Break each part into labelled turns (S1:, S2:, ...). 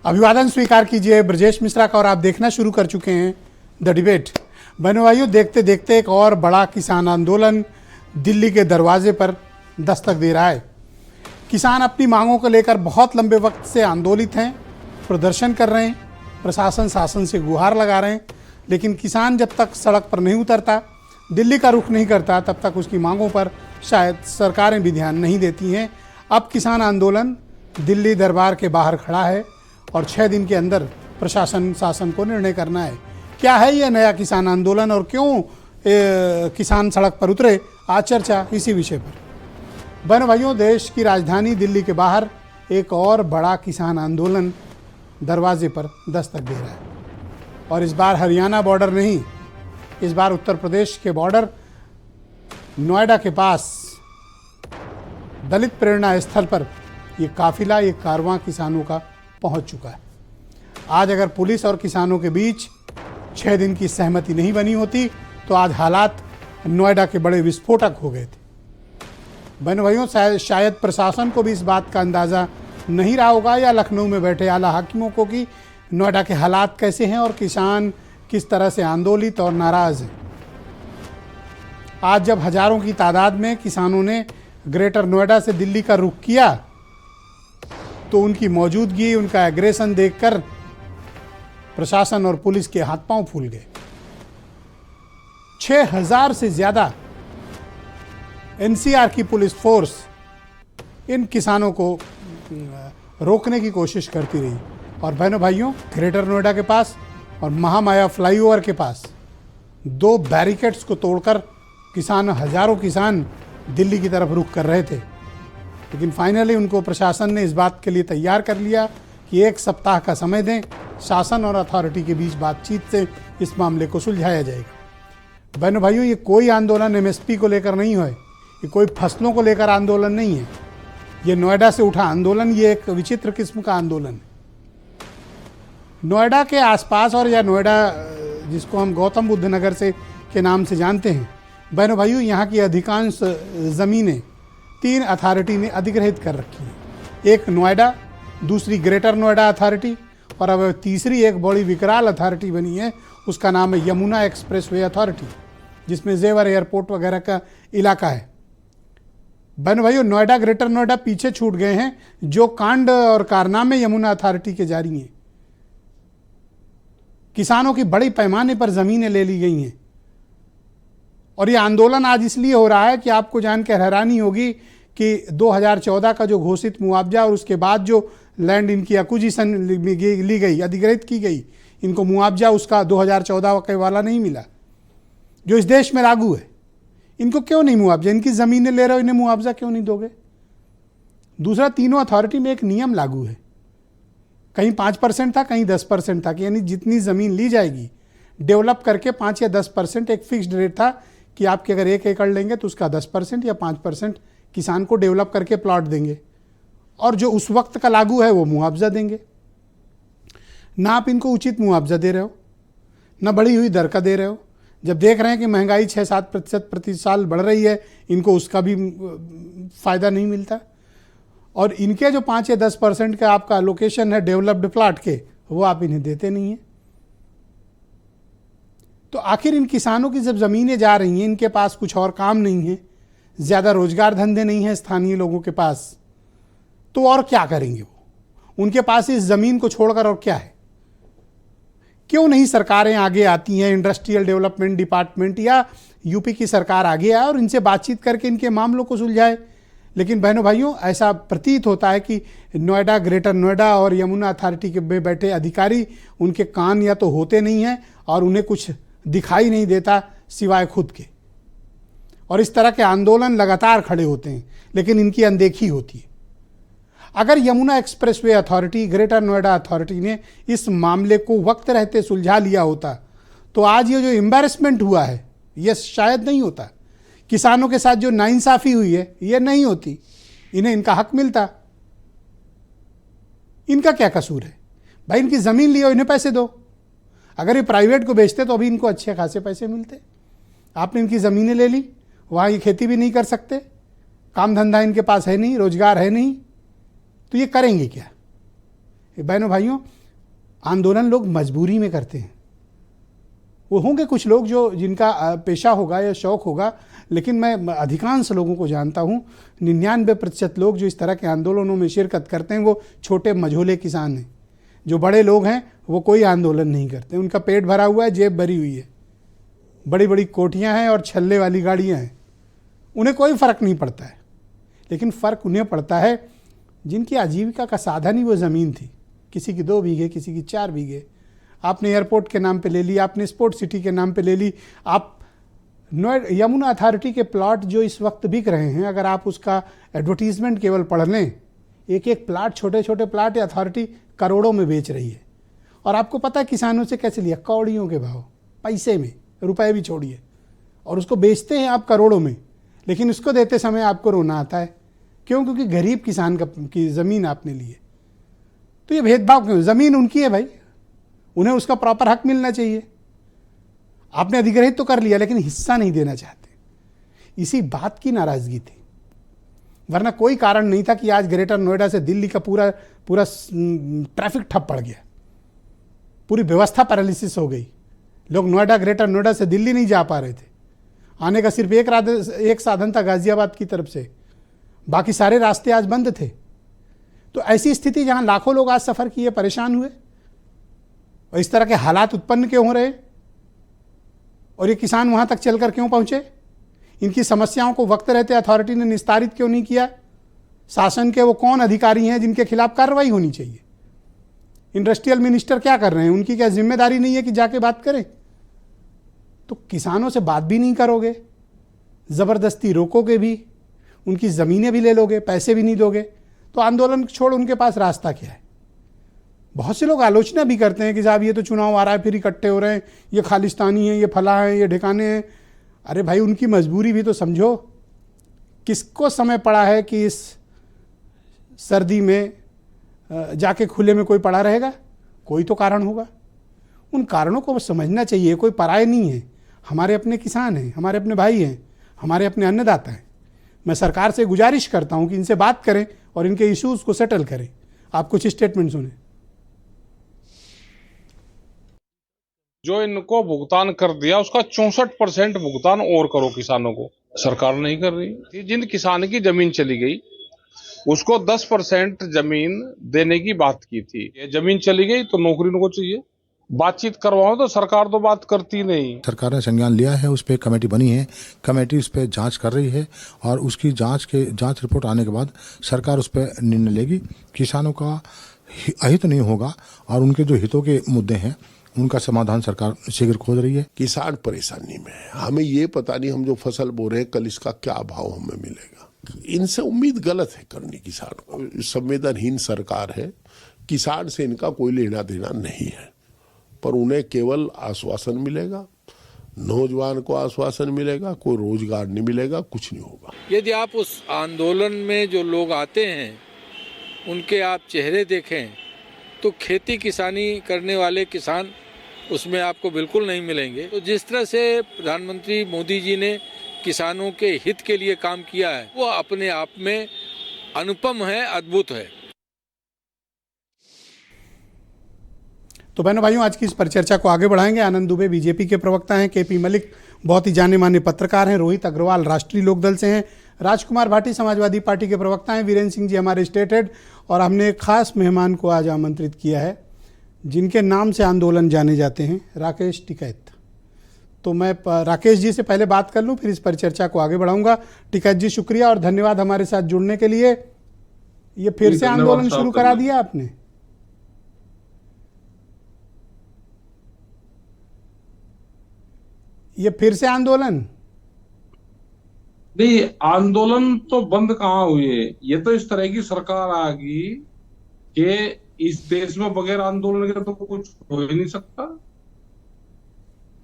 S1: अभिवादन स्वीकार कीजिए ब्रजेश मिश्रा का और आप देखना शुरू कर चुके हैं द डिबेट। बहनों भाइयों, देखते देखते एक और बड़ा किसान आंदोलन दिल्ली के दरवाजे पर दस्तक दे रहा है। किसान अपनी मांगों को लेकर बहुत लंबे वक्त से आंदोलित हैं, प्रदर्शन कर रहे हैं, प्रशासन शासन से गुहार लगा रहे हैं, लेकिन किसान जब तक सड़क पर नहीं उतरता, दिल्ली का रुख नहीं करता, तब तक उसकी मांगों पर शायद सरकारें भी ध्यान नहीं देती हैं। अब किसान आंदोलन दिल्ली दरबार के बाहर खड़ा है और 6 दिन के अंदर प्रशासन शासन को निर्णय करना है। क्या है यह नया किसान आंदोलन और क्यों किसान सड़क पर उतरे, आज चर्चा इसी विषय पर। बहनों भाइयों, देश की राजधानी दिल्ली के बाहर एक और बड़ा किसान आंदोलन दरवाजे पर दस्तक दे रहा है और इस बार हरियाणा बॉर्डर नहीं, इस बार उत्तर प्रदेश के बॉर्डर नोएडा के पास दलित प्रेरणा स्थल पर ये काफिला, ये कारवां किसानों का पहुंच चुका है। आज अगर पुलिस और किसानों के बीच 6 दिन की सहमति नहीं बनी होती तो आज हालात नोएडा के बड़े विस्फोटक हो गए थे। बहनों भाइयों, शायद प्रशासन को भी इस बात का अंदाज़ा नहीं रहा होगा या लखनऊ में बैठे आला हाकिमों को कि नोएडा के हालात कैसे हैं और किसान किस तरह से आंदोलित और नाराज़ हैं। आज जब हजारों की तादाद में किसानों ने ग्रेटर नोएडा से दिल्ली का रुख किया तो उनकी मौजूदगी, उनका एग्रेशन देखकर प्रशासन और पुलिस के हाथ पांव फूल गए। 6000 से ज्यादा एनसीआर की पुलिस फोर्स इन किसानों को रोकने की कोशिश करती रही और बहनों भाइयों, ग्रेटर नोएडा के पास और महामाया फ्लाईओवर के पास 2 बैरिकेड्स को तोड़कर हजारों किसान दिल्ली की तरफ रुख कर रहे थे। लेकिन फाइनली उनको प्रशासन ने इस बात के लिए तैयार कर लिया कि 1 सप्ताह का समय दें, शासन और अथॉरिटी के बीच बातचीत से इस मामले को सुलझाया जाएगा। बहनों भाइयों, ये कोई आंदोलन एमएसपी को लेकर नहीं है, ये कोई फसलों को लेकर आंदोलन नहीं है। ये नोएडा से उठा आंदोलन, ये एक विचित्र किस्म का आंदोलन है। नोएडा के आसपास और या नोएडा जिसको हम गौतम बुद्ध नगर से के नाम से जानते हैं, बहनों भाइयों, यहाँ की अधिकांश ज़मीनें 3 अथॉरिटी ने अधिग्रहित कर रखी है। एक नोएडा, दूसरी ग्रेटर नोएडा अथॉरिटी और अब तीसरी एक बड़ी विकराल अथॉरिटी बनी है, उसका नाम है यमुना एक्सप्रेसवे अथॉरिटी, जिसमें जेवर एयरपोर्ट वगैरह का इलाका है। बहनों भाइयों, नोएडा ग्रेटर नोएडा पीछे छूट गए हैं। जो कांड और कारनामे यमुना अथॉरिटी के जारी हैं, किसानों की बड़ी पैमाने पर जमीनें ले ली गई हैं और ये आंदोलन आज इसलिए हो रहा है कि आपको जानकर हैरानी होगी कि 2014 का जो घोषित मुआवजा और उसके बाद जो लैंड इनकी एक्विजिशन ली गई, अधिग्रहित की गई, इनको मुआवजा उसका 2014 के वाला नहीं मिला जो इस देश में लागू है। इनको क्यों नहीं मुआवजा? इनकी ज़मीनें ले रहे हो, इन्हें मुआवजा क्यों नहीं दोगे? दूसरा, तीनों अथॉरिटी में एक नियम लागू है, कहीं 5% था, कहीं 10% था कि यानी जितनी ज़मीन ली जाएगी डेवलप करके 5 या 10% एक फिक्स्ड रेट था कि आपके अगर 1 एकड़ लेंगे तो उसका 10% या 5% किसान को डेवलप करके प्लॉट देंगे और जो उस वक्त का लागू है वो मुआवजा देंगे। ना आप इनको उचित मुआवजा दे रहे हो, ना बढ़ी हुई दर का दे रहे हो। जब देख रहे हैं कि महंगाई 6-7% प्रति साल बढ़ रही है, इनको उसका भी फ़ायदा नहीं मिलता और इनके जो 5 या 10% का आपका लोकेशन है डेवलप्ड प्लॉट के, वो आप इन्हें देते नहीं हैं। तो आखिर इन किसानों की जब ज़मीनें जा रही हैं, इनके पास कुछ और काम नहीं है, ज़्यादा रोजगार धंधे नहीं हैं स्थानीय लोगों के पास, तो और क्या करेंगे वो? उनके पास इस ज़मीन को छोड़कर और क्या है? क्यों नहीं सरकारें आगे आती हैं, इंडस्ट्रियल डेवलपमेंट डिपार्टमेंट या यूपी की सरकार आगे आए और इनसे बातचीत करके इनके मामलों को सुलझाए? लेकिन बहनों भाइयों, ऐसा प्रतीत होता है कि नोएडा, ग्रेटर नोएडा और यमुना अथॉरिटी के में बैठे अधिकारी, उनके कान या तो होते नहीं हैं और उन्हें कुछ दिखाई नहीं देता सिवाय खुद के, और इस तरह के आंदोलन लगातार खड़े होते हैं लेकिन इनकी अनदेखी होती है। अगर Yamuna expressway authority, greater Noida authority ने इस मामले को वक्त रहते सुलझा लिया होता तो आज ये जो एम्बैरेसमेंट हुआ है ये शायद नहीं होता। किसानों के साथ जो नाइंसाफ़ी हुई है ये नहीं होती, इन्हें इनका हक मिलता। इनका क्या कसूर है भाई? इनकी ज़मीन लियो, इन्हें पैसे दो। अगर ये प्राइवेट को बेचते तो अभी इनको अच्छे खासे पैसे मिलते। आपने इनकी ज़मीनें ले ली, वहाँ ये खेती भी नहीं कर सकते, काम धंधा इनके पास है नहीं, रोजगार है नहीं, तो ये करेंगे क्या? बहनों भाइयों, आंदोलन लोग मजबूरी में करते हैं। वो होंगे कुछ लोग जो जिनका पेशा होगा या शौक होगा, लेकिन मैं अधिकांश लोगों को जानता हूँ, 99% लोग जो इस तरह के आंदोलनों में शिरकत करते हैं वो छोटे मझोले किसान हैं। जो बड़े लोग हैं वो कोई आंदोलन नहीं करते, उनका पेट भरा हुआ है, जेब भरी हुई है, बड़ी बड़ी कोठियाँ हैं और छल्ले वाली गाड़ियाँ हैं, उन्हें कोई फ़र्क नहीं पड़ता है। लेकिन फ़र्क उन्हें पड़ता है जिनकी आजीविका का साधन ही वो ज़मीन थी, किसी की 2 बीघे, किसी की 4 बीघे। आपने एयरपोर्ट के नाम पे ले ली, आपने स्पोर्ट सिटी के नाम पे ले ली, आप यमुना अथॉरिटी के प्लॉट जो इस वक्त बिक रहे हैं, अगर आप उसका एडवर्टीजमेंट केवल पढ़ लें, एक एक प्लाट, छोटे छोटे प्लाट अथॉरिटी करोड़ों में बेच रही है। और आपको पता है किसानों से कैसे लिया? कौड़ियों के भाव, पैसे में, रुपए भी छोड़िए, और उसको बेचते हैं आप करोड़ों में। लेकिन उसको देते समय आपको रोना आता है। क्यों? क्योंकि गरीब किसान की ज़मीन आपने ली है। तो ये भेदभाव क्यों? ज़मीन उनकी है भाई, उन्हें उसका प्रॉपर हक मिलना चाहिए। आपने अधिग्रहित तो कर लिया, लेकिन हिस्सा नहीं देना चाहते। इसी बात की नाराज़गी थी, वरना कोई कारण नहीं था कि आज ग्रेटर नोएडा से दिल्ली का पूरा ट्रैफिक ठप पड़ गया, पूरी व्यवस्था पैरालिसिस हो गई। लोग नोएडा, ग्रेटर नोएडा से दिल्ली नहीं जा पा रहे थे। आने का सिर्फ एक साधन था गाजियाबाद की तरफ से, बाकी सारे रास्ते आज बंद थे। तो ऐसी स्थिति जहां लाखों लोग आज सफ़र किए, परेशान हुए, और इस तरह के हालात उत्पन्न क्यों हो रहे, और ये किसान वहां तक चलकर क्यों पहुंचे? इनकी समस्याओं को वक्त रहते अथॉरिटी ने निस्तारित क्यों नहीं किया? शासन के वो कौन अधिकारी हैं जिनके खिलाफ कार्रवाई होनी चाहिए? इंडस्ट्रियल मिनिस्टर क्या कर रहे हैं? उनकी क्या जिम्मेदारी नहीं है कि जाके बात करें? तो किसानों से बात भी नहीं करोगे, ज़बरदस्ती रोकोगे भी, उनकी ज़मीनें भी ले लोगे, पैसे भी नहीं दोगे, तो आंदोलन छोड़ उनके पास रास्ता क्या है? बहुत से लोग आलोचना भी करते हैं कि साहब ये तो चुनाव आ रहा है, फिर इकट्ठे हो रहे हैं, ये खालिस्तानी है, ये फला है, ये ठिकाने हैं। अरे भाई, उनकी मजबूरी भी तो समझो। किसको समय पड़ा है कि इस सर्दी में जाके खुले में कोई पड़ा रहेगा? कोई तो कारण होगा। उन कारणों को समझना चाहिए। कोई पराये नहीं है, हमारे अपने किसान हैं, हमारे अपने भाई हैं, हमारे अपने अन्नदाता हैं। मैं सरकार से गुजारिश करता हूं कि इनसे बात करें और इनके इश्यूज़ को सेटल करें। आप कुछ स्टेटमेंट सुने।
S2: जो इनको भुगतान कर दिया उसका 64% भुगतान और करो किसानों को, सरकार नहीं कर रही। जिन किसान की जमीन चली गई उसको 10% जमीन देने की बात की थी। ये जमीन चली गई तो नौकरी उनको चाहिए। बातचीत करवाओ तो सरकार तो बात करती नहीं।
S3: सरकार ने संज्ञान लिया है, उस पर कमेटी बनी है, कमेटी उस पर जांच कर रही है, और उसकी जांच रिपोर्ट आने के बाद सरकार उस पर निर्णय लेगी। किसानों का अहित नहीं होगा, और उनके जो हितों के मुद्दे हैं उनका समाधान सरकार शीघ्र खोज रही है।
S4: किसान परेशानी में है, हमें ये पता नहीं हम जो फसल बो रहे हैं कल इसका क्या भाव हमें मिलेगा। इनसे उम्मीद गलत है करनी। किसान को संवेदनहीन सरकार है, किसान से इनका कोई लेना देना नहीं है, पर उन्हें केवल आश्वासन मिलेगा, नौजवान को आश्वासन मिलेगा, कोई रोजगार नहीं मिलेगा, कुछ नहीं होगा।
S5: यदि आप उस आंदोलन में जो लोग आते हैं उनके आप चेहरे देखें तो खेती किसानी करने वाले किसान उसमें आपको बिल्कुल नहीं मिलेंगे। तो जिस तरह से प्रधानमंत्री मोदी जी ने किसानों के हित के लिए काम किया है वो अपने आप में अनुपम है, अद्भुत है।
S1: तो बहनों भाइयों, आज की इस परिचर्चा को आगे बढ़ाएंगे। आनंद दुबे बीजेपी के प्रवक्ता हैं, केपी मलिक बहुत ही जाने माने पत्रकार हैं, रोहित अग्रवाल राष्ट्रीय लोकदल से हैं, राजकुमार भाटी समाजवादी पार्टी के प्रवक्ता हैं, वीरेंद्र सिंह जी हमारे स्टेट हेड, और हमने एक खास मेहमान को आज आमंत्रित किया है जिनके नाम से आंदोलन जाने जाते हैं, राकेश टिकैत। तो मैं राकेश जी से पहले बात कर लूं, फिर इस परिचर्चा को आगे बढ़ाऊंगा। टिकैत जी, शुक्रिया और धन्यवाद हमारे साथ जुड़ने के लिए। ये फिर से आंदोलन शुरू करा दिया आपने? ये फिर से आंदोलन?
S6: नहीं, आंदोलन तो बंद कहाँ हुए। ये तो इस तरह की सरकार आ गई कि इस देश में बगैर आंदोलन के तो कुछ हो ही नहीं सकता।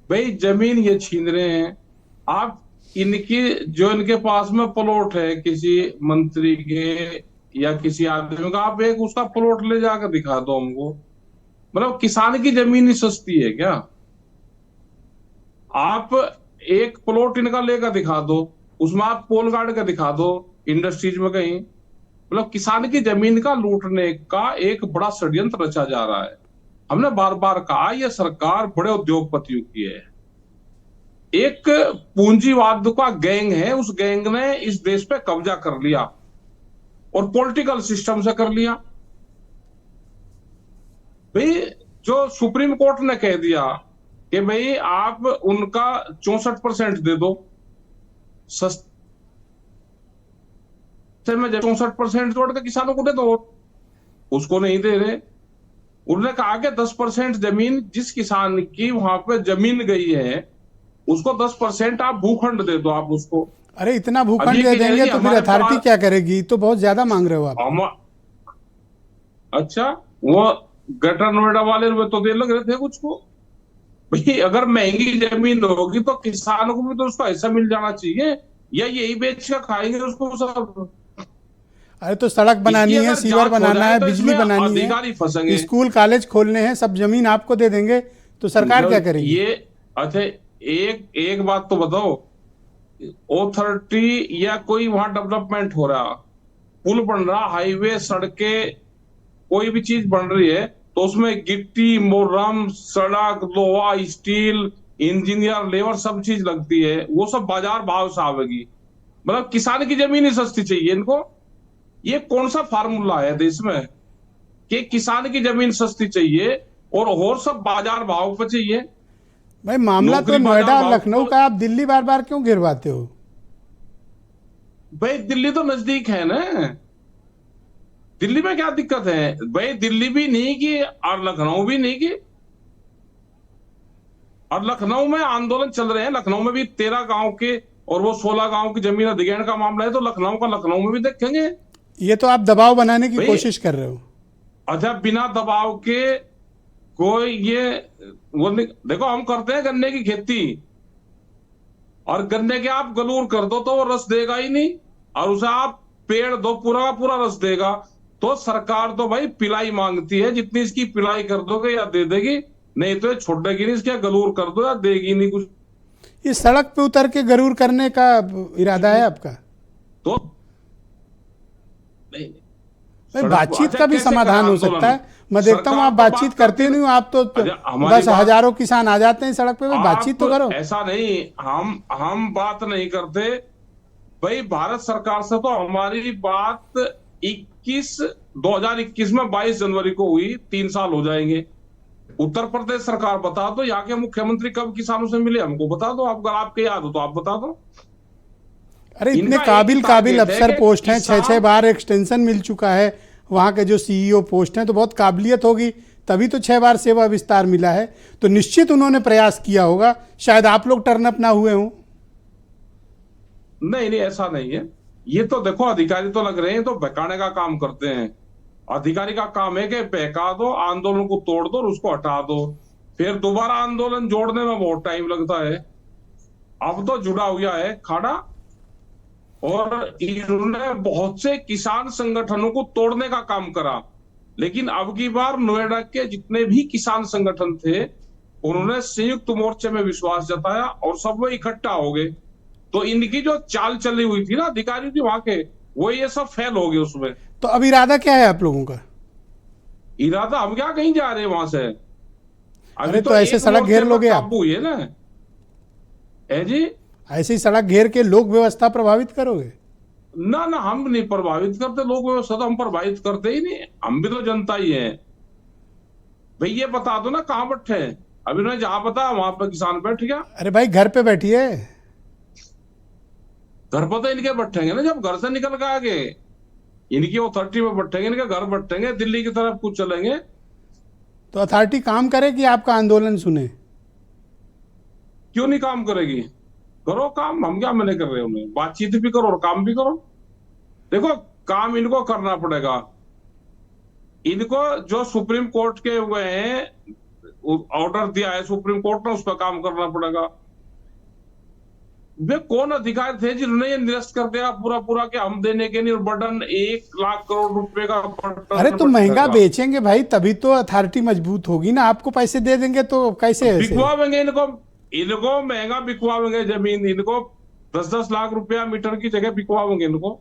S6: भाई, जमीन ये छीन रहे हैं, आप इनकी जो इनके पास में प्लॉट है किसी मंत्री के या किसी आदमी का, आप एक उसका प्लॉट ले जाकर दिखा दो हमको। मतलब किसान की जमीन ही सस्ती है क्या? आप एक प्लॉट इनका लेकर दिखा दो, उसमें आप पोल गाड़ कर दिखा दो इंडस्ट्रीज में कहीं, मतलब किसान की जमीन का लूटने का एक बड़ा षड्यंत्र रचा जा रहा है। हमने बार बार कहा यह सरकार बड़े उद्योगपतियों की है, एक पूंजीवाद का गैंग है, उस गैंग ने इस देश पे कब्जा कर लिया और पॉलिटिकल सिस्टम से कर लिया। भाई जो सुप्रीम कोर्ट ने कह दिया कि भाई आप उनका 64% दे दो, सस्ते में 64% जोड़ के किसानों को दे दो, उसको नहीं दे रहे। उन्होंने कहा कि 10% जमीन जिस किसान की वहां पे जमीन गई है उसको 10% आप भूखंड दे दो आप उसको।
S1: अरे इतना
S6: अब
S1: भूखंड
S6: ये
S1: दे
S6: कह रहे
S1: देंगे
S6: कि
S1: तो फिर
S6: हमारे
S1: अथॉरिटी
S6: पास-
S1: क्या करेगी? तो बहुत ज्यादा मांग रहे हो आप।
S6: अच्छा, वो ग्रेटर नोएडा वाले में तो दे लग रहे थे कुछ को। भाई अगर महंगी जमीन होगी तो किसानों को भी तो उसका हिस्सा मिल जाना चाहिए, या यही बेच कर खाएंगे उसको सब।
S1: अरे तो सड़क बनानी
S6: इसकी
S1: है,
S6: अगर
S1: सीवर
S6: जांच हो
S1: बनाना
S6: जाए
S1: है,
S6: तो
S1: बिजली
S6: इसमें
S1: बनानी
S6: अधिकारी
S1: है,
S6: फंसेंगे।
S1: स्कूल कॉलेज खोलने हैं, सब जमीन आपको दे देंगे तो सरकार क्या करेगी?
S6: ये अच्छा, एक एक बात तो बताओ, ऑथोरिटी या कोई वहां डेवलपमेंट हो रहा, पुल बन रहा, हाईवे, सड़कें, कोई भी चीज बन रही है तो उसमें गिट्टी, मोरम, सड़क, लोहा, स्टील, इंजीनियर, लेबर सब चीज लगती है, वो सब बाजार भाव से आवेगी। मतलब किसान की जमीन ही सस्ती चाहिए इनको? ये कौन सा फार्मूला है देश में कि किसान की जमीन सस्ती चाहिए और सब बाजार भाव पे चाहिए?
S1: भाई मामला तो
S6: नौकरी
S1: नोएडा
S6: बाजार
S1: और
S6: भाव
S1: लखनऊ
S6: तो-
S1: का, आप दिल्ली बार बार क्यों गिरवाते हो?
S6: भाई दिल्ली तो नजदीक है ना, दिल्ली में क्या दिक्कत है? भाई दिल्ली भी नहीं की और लखनऊ भी नहीं की, और लखनऊ में आंदोलन चल रहे हैं, लखनऊ में भी 13 गांव के और वो 16 गांव की जमीन अधिग्रहण का मामला है, तो लखनऊ का लखनऊ में भी देखेंगे।
S1: ये तो आप दबाव बनाने की
S6: भाई-
S1: कोशिश कर रहे हो।
S6: अच्छा, बिना दबाव के कोई ये वो नहीं। देखो हम करते हैं गन्ने की खेती, और गन्ने के आप गलूर कर दो तो वो रस देगा ही नहीं, और उसे आप पेड़ दो पूरा का पूरा रस देगा। तो सरकार तो भाई पिलाई मांगती है, जितनी इसकी पिलाई कर दोगे या दे देगी, नहीं तो ये छोड़ेगी नहीं, इसके गलूर कर दो या देगी नहीं कुछ।
S1: इस सड़क पे उतर के गरूर करने का इरादा है आपका?
S6: तो नहीं,
S1: भाई
S6: सड़क-
S1: बातचीत
S6: अच्छा,
S1: का भी
S6: कैसे
S1: समाधान
S6: करा
S1: हो
S6: आंदोलन?
S1: सकता है। मैं देखता हूँ
S6: सरकार
S1: आप
S6: तो
S1: बातचीत
S6: बात
S1: करते नहीं हो, आप तो
S6: अच्छा, हमारी
S1: बस
S6: बात-
S1: हजारों किसान आ जाते हैं सड़क पे। भाई बातचीत तो
S6: आप
S1: करो।
S6: ऐसा नहीं, हम बात नहीं करते भाई। भारत सरकार से तो हमारी बात 2021 में 22 जनवरी को हुई, 3 साल हो जाएंगे। उत्तर प्रदेश सरकार बता दो, यहाँ के मुख्यमंत्री कब किसानों से मिले हमको बता दो, आपको आपके याद हो तो आप बता दो।
S1: अरे इतने
S6: इनका
S1: काबिल
S6: एक
S1: काबिल
S6: टारगेट है
S1: अफसर
S6: कि
S1: पोस्ट हैं, 6-6
S6: किसान-
S1: बार एक्सटेंशन मिल चुका है। वहाँ के जो सीईओ पोस्ट हैं, तो बहुत काबिलियत होगी, तभी तो 6 बार सेवा विस्तार मिला है। तो निश्चित उन्होंने प्रयास किया होगा, शायद आप लोग टर्न अप ना हुए हों।
S6: नहीं नहीं, ऐसा नहीं है। ये तो देखो अधिकारी तो लग रहे हैं, तो बहकाने का काम करते हैं। अधिकारी का काम है कि बहका दो, आंदोलन को तोड़ दो और उसको हटा दो, फिर दोबारा आंदोलन जोड़ने में बहुत टाइम लगता है। अब तो जुड़ा हुआ है खाड़ा, और इन्होंने बहुत से किसान संगठनों को तोड़ने का काम करा। लेकिन अब की बार नोएडा के जितने भी किसान संगठन थे, उन्होंने संयुक्त मोर्चे में विश्वास जताया और सब वो इकट्ठा हो गए। तो इनकी जो चाल चली हुई थी ना अधिकारी की वहां के, वो ये सब फेल हो गए उसमें।
S1: तो अब इरादा क्या है आप लोगों का?
S6: इरादा हम क्या कहीं जा रहे हैं वहां से? अभी
S1: अरे तो ऐसे
S6: एक
S1: सड़क
S6: मोर्चे
S1: घेर
S6: पर
S1: लोगे आप?
S6: काबू हुई है ना, है जी?
S1: ऐसे ही सड़क घेर के लोक व्यवस्था प्रभावित करोगे?
S6: ना ना, हम नहीं प्रभावित करते लोग व्यवस्था, तो हम प्रभावित करते ही नहीं, हम भी तो जनता ही है। भाई ये बता दो ना कहाँ बैठे हैं? अभी उन्होंने जहां बताया वहां पर किसान बैठ गया।
S1: अरे भाई घर पे बैठिए।
S6: घर पर तो इनके बैठेंगे ना, जब घर से निकल के आगे इनकी अथॉरिटी में बैठेंगे, इनके घर बैठेंगे, दिल्ली की तरफ कुछ चलेंगे।
S1: तो अथॉरिटी काम करे कि आपका आंदोलन सुने?
S6: क्यों नहीं काम करेगी? करो काम, हम क्या मना कर रहे हैं उन्हें? बातचीत भी करो और काम भी करो। देखो काम इनको करना पड़ेगा। इनको जो सुप्रीम कोर्ट के हुए हैं, ऑर्डर दिया है सुप्रीम कोर्ट ने, उस पर काम करना पड़ेगा। वे कौन अधिकारी थे जिन्होंने ये निरस्त कर दिया पूरा पूरा कि हम देने के नहीं, बर्डन 1 लाख करोड़ रुपए का बर्डन।
S1: अरे तो महंगा बेचेंगे भाई, तभी तो अथॉरिटी मजबूत होगी ना। आपको पैसे दे देंगे तो कैसे ऐसे?
S6: बिकवावेंगे इनको महंगा बिकवावेंगे जमीन, इनको 10-10 लाख रुपया मीटर की जगह बिकवावेंगे इनको।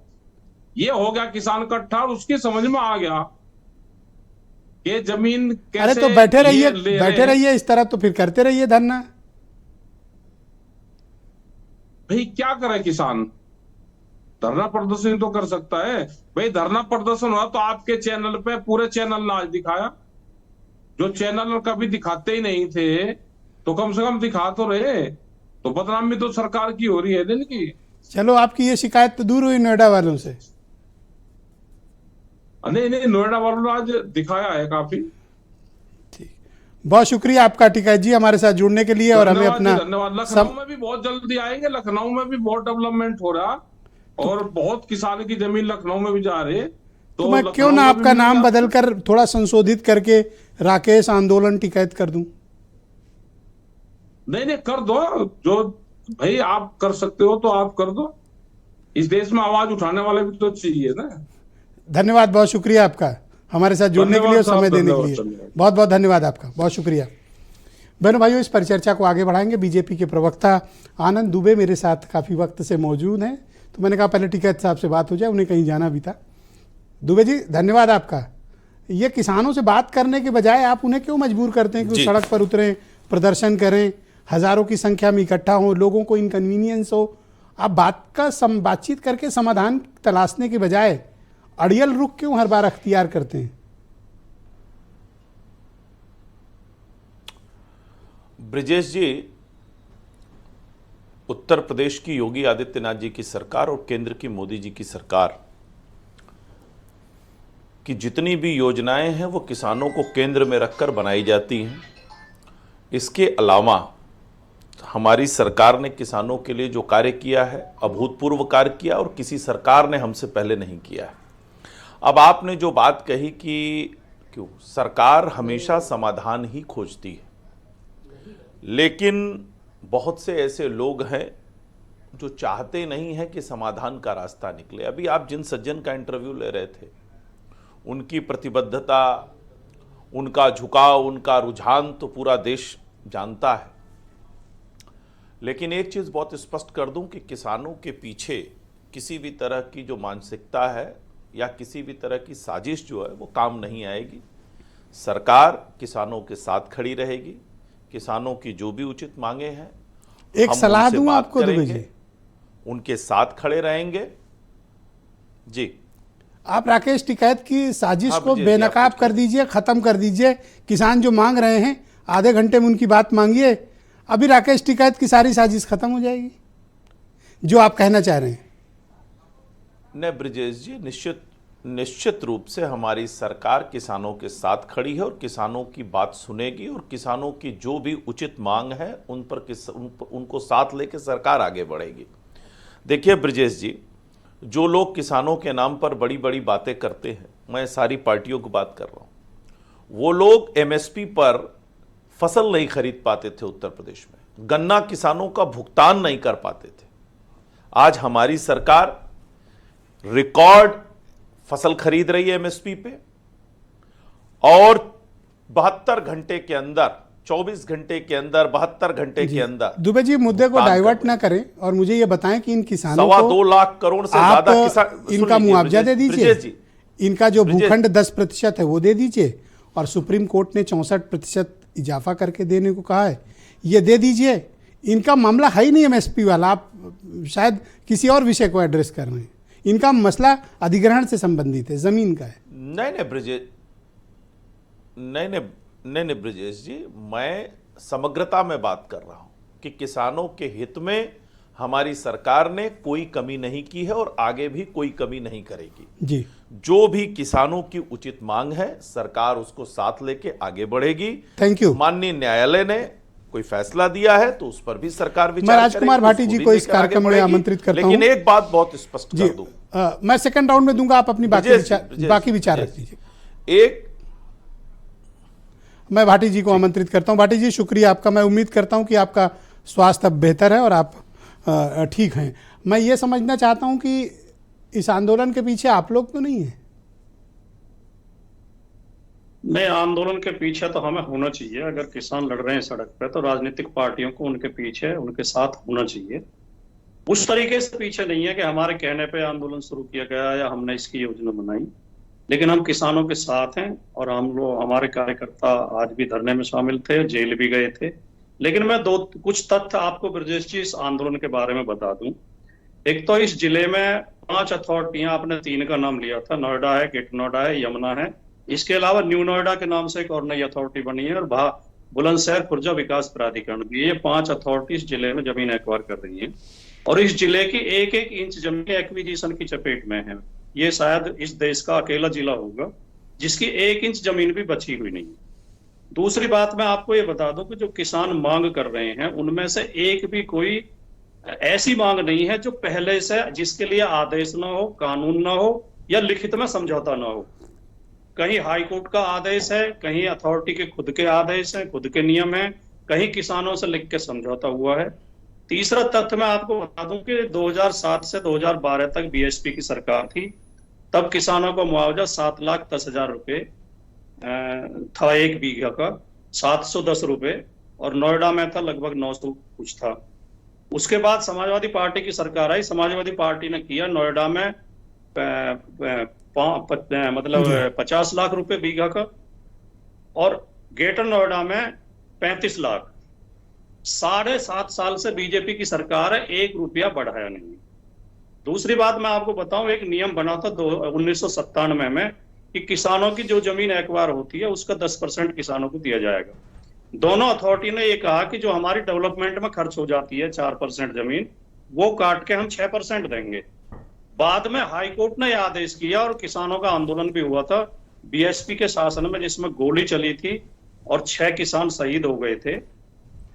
S6: ये हो गया किसान इकट्ठा और उसकी समझ में आ गया कि जमीन कैसे
S1: अरे तो बैठे रहिए,
S6: ले
S1: बैठे रहिए इस तरह, तो फिर करते रहिए धरना।
S6: भाई क्या करे किसान, धरना प्रदर्शन तो कर सकता है भाई। धरना प्रदर्शन हुआ तो आपके चैनल पे पूरे चैनल ने आज दिखाया, जो चैनल कभी दिखाते ही नहीं थे तो कम से कम दिखा तो रहे। तो बदनामी तो सरकार की हो रही है दिन की।
S1: चलो आपकी ये शिकायत तो दूर हुई नोएडा वालों से।
S6: नहीं नहीं, नोएडा वालों ने आज दिखाया है काफी।
S1: बहुत शुक्रिया आपका टिकैत जी हमारे साथ जुड़ने के लिए, और हमें अपना
S6: धन्यवाद। लखनऊ में भी बहुत जल्दी आएंगे, लखनऊ में भी बहुत डेवलपमेंट हो रहा और बहुत किसान की जमीन लखनऊ में भी जा रही है।
S1: तो मैं क्यों ना आपका नाम बदलकर थोड़ा संशोधित करके राकेश आंदोलन टिकैत कर दूं?
S6: नहीं नहीं, कर दो। जो भाई आप कर सकते हो तो आप कर दो। इस देश में आवाज उठाने वाले भी तो चाहिए ना।
S1: धन्यवाद, बहुत शुक्रिया आपका हमारे साथ जुड़ने के लिए और समय देने के लिए। बहुत बहुत धन्यवाद आपका, बहुत शुक्रिया। बहनों भाइयों, इस परिचर्चा को आगे बढ़ाएंगे। बीजेपी के प्रवक्ता आनंद दुबे मेरे साथ काफ़ी वक्त से मौजूद हैं, तो मैंने कहा पहले टिकैत साहब से बात हो जाए, उन्हें कहीं जाना भी था। दुबे जी धन्यवाद आपका। ये किसानों से बात करने के बजाय आप उन्हें क्यों मजबूर करते हैं कि वो सड़क पर उतरें, प्रदर्शन करें, हज़ारों की संख्या में इकट्ठा हों, लोगों को इनकन्वीनियंस हो? आप बातचीत करके समाधान तलाशने के बजाय अड़ियल रुख क्यों हर बार अख्तियार करते हैं?
S7: ब्रिजेश जी, उत्तर प्रदेश की योगी आदित्यनाथ जी की सरकार और केंद्र की मोदी जी की सरकार की जितनी भी योजनाएं हैं वो किसानों को केंद्र में रखकर बनाई जाती हैं। इसके अलावा हमारी सरकार ने किसानों के लिए जो कार्य किया है, अभूतपूर्व कार्य किया, और किसी सरकार ने हमसे पहले नहीं किया है। अब आपने जो बात कही कि क्यों सरकार हमेशा समाधान ही खोजती है, लेकिन बहुत से ऐसे लोग हैं जो चाहते नहीं हैं कि समाधान का रास्ता निकले। अभी आप जिन सज्जन का इंटरव्यू ले रहे थे, उनकी प्रतिबद्धता, उनका झुकाव, उनका रुझान तो पूरा देश जानता है। लेकिन एक चीज़ बहुत स्पष्ट कर दूं कि किसानों के पीछे किसी भी तरह की जो मानसिकता है या किसी भी तरह की साजिश जो है वो काम नहीं आएगी। सरकार किसानों के साथ खड़ी रहेगी। किसानों की जो भी उचित मांगे हैं,
S1: एक सलाह दूं आपको दुबे जी,
S7: उनके साथ खड़े रहेंगे। जी,
S1: आप राकेश टिकैत की साजिश को बेनकाब कर दीजिए, खत्म कर दीजिए। किसान जो मांग रहे हैं, आधे घंटे में उनकी बात मांगिए, अभी राकेश टिकैत की सारी साजिश खत्म हो जाएगी, जो आप कहना चाह रहे हैं।
S7: नहीं ब्रिजेश जी, निश्चित रूप से हमारी सरकार किसानों के साथ खड़ी है और किसानों की बात सुनेगी, और किसानों की जो भी उचित मांग है उनको साथ लेकर सरकार आगे बढ़ेगी। देखिए ब्रिजेश जी, जो लोग किसानों के नाम पर बड़ी बड़ी बातें करते हैं, मैं सारी पार्टियों की बात कर रहा हूँ, वो लोग एमएसपी पर फसल नहीं खरीद पाते थे उत्तर प्रदेश में, गन्ना किसानों का भुगतान नहीं कर पाते थे। आज हमारी सरकार रिकॉर्ड फसल खरीद रही है एमएसपी पे, और 72 घंटे के अंदर, 24 घंटे के अंदर, 72 घंटे के अंदर।
S1: दुबे जी, मुद्दे को डाइवर्ट ना करें और मुझे ये बताएं कि इन किसानों को
S7: 2.25 लाख करोड़ से ज्यादा किसान,
S1: इनका मुआवजा दे दीजिए, इनका जो भूखंड 10% है वो दे दीजिए, और सुप्रीम कोर्ट ने 64% इजाफा करके देने को कहा है, ये दे दीजिए। इनका मामला है ही नहीं एमएसपी वाला, आप शायद किसी और विषय को एड्रेस कर रहे हैं। इनका मसला अधिग्रहण से संबंधित है, जमीन का है।
S7: नहीं ब्रिजेश जी, मैं समग्रता में बात कर रहा हूं कि किसानों के हित में हमारी सरकार ने कोई कमी नहीं की है और आगे भी कोई कमी नहीं करेगी
S1: जी।
S7: जो भी किसानों की उचित मांग है, सरकार उसको साथ लेके आगे बढ़ेगी।
S1: Thank you.
S7: माननीय न्यायालय ने कोई फैसला दिया है तो उस पर भी सरकार विचार
S1: मैं राजकुमार भाटी जी को इस कार्यक्रम में आमंत्रित करता हूं।
S7: लेकिन एक बात बहुत स्पष्ट कर दूं,
S1: मैं सेकंड राउंड में दूंगा, आप अपनी बाकी विचार रख दीजिए। मैं भाटी जी को आमंत्रित करता हूं। भाटी जी, शुक्रिया आपका। मैं उम्मीद करता हूं कि आपका स्वास्थ्य अब बेहतर है और आप ठीक हैं। मैं ये समझना चाहता हूं कि इस आंदोलन के पीछे आप लोग तो नहीं हैं?
S8: नहीं, आंदोलन के पीछे तो हमें होना चाहिए। अगर किसान लड़ रहे हैं सड़क पे तो राजनीतिक पार्टियों को उनके पीछे, उनके साथ होना चाहिए। उस तरीके से पीछे नहीं है कि हमारे कहने पे आंदोलन शुरू किया गया या हमने इसकी योजना बनाई, लेकिन हम किसानों के साथ हैं और हम लोग, हमारे कार्यकर्ता आज भी धरने में शामिल थे, जेल भी गए थे। लेकिन मैं कुछ तथ्य आपको ब्रजेश जी इस आंदोलन के बारे में बता दूं। एक तो इस जिले में 5 अथॉरिटियां, आपने 3 का नाम लिया था, नोएडा है, ग्रेटर नोएडा है, यमुना है। इसके अलावा न्यू नोएडा के नाम से एक और नई अथॉरिटी बनी है, और बुलंदशहर खुर्जा विकास प्राधिकरण भी। ये 5 अथॉरिटी इस जिले में जमीन एक्वायर कर रही है और इस जिले की 1-1 इंच जमीन एक्विजिशन की चपेट में है। ये शायद इस देश का अकेला जिला होगा जिसकी 1 इंच जमीन भी बची हुई नहीं। दूसरी बात मैं आपको ये बता दूं कि जो किसान मांग कर रहे हैं उनमें से एक भी कोई ऐसी मांग नहीं है जो पहले से, जिसके लिए आदेश ना हो, कानून ना हो या लिखित में समझौता ना हो। कहीं हाई कोर्ट का आदेश है, कहीं अथॉरिटी के खुद के आदेश है, खुद के नियम है, कहीं किसानों से लिख के समझौता हुआ है। तीसरा तथ्य मैं आपको बता दूं कि 2007 से 2012 तक बीएसपी की सरकार थी, तब किसानों को मुआवजा 7,10,000 रुपए था, 1 बीघा का 710 रुपए, और नोएडा में था लगभग 900 कुछ था। उसके बाद समाजवादी पार्टी की सरकार आई, समाजवादी पार्टी ने किया नोएडा में 50 लाख रुपए बीघा का, और ग्रेटर नोएडा में 35 लाख। 7.5 साल से बीजेपी की सरकार है, 1 रुपया बढ़ाया नहीं। दूसरी बात मैं आपको बताऊं, एक नियम बना था 1997 में कि किसानों की जो जमीन एक्वायर होती है उसका 10% किसानों को दिया जाएगा। दोनों अथॉरिटी ने ये कहा कि जो हमारी डेवलपमेंट में खर्च हो जाती है 4% जमीन, वो काट के हम 6% देंगे। बाद में हाई कोर्ट ने यह आदेश किया और किसानों का आंदोलन भी हुआ था बीएसपी के शासन में, जिसमें गोली चली थी और 6 किसान शहीद हो गए थे।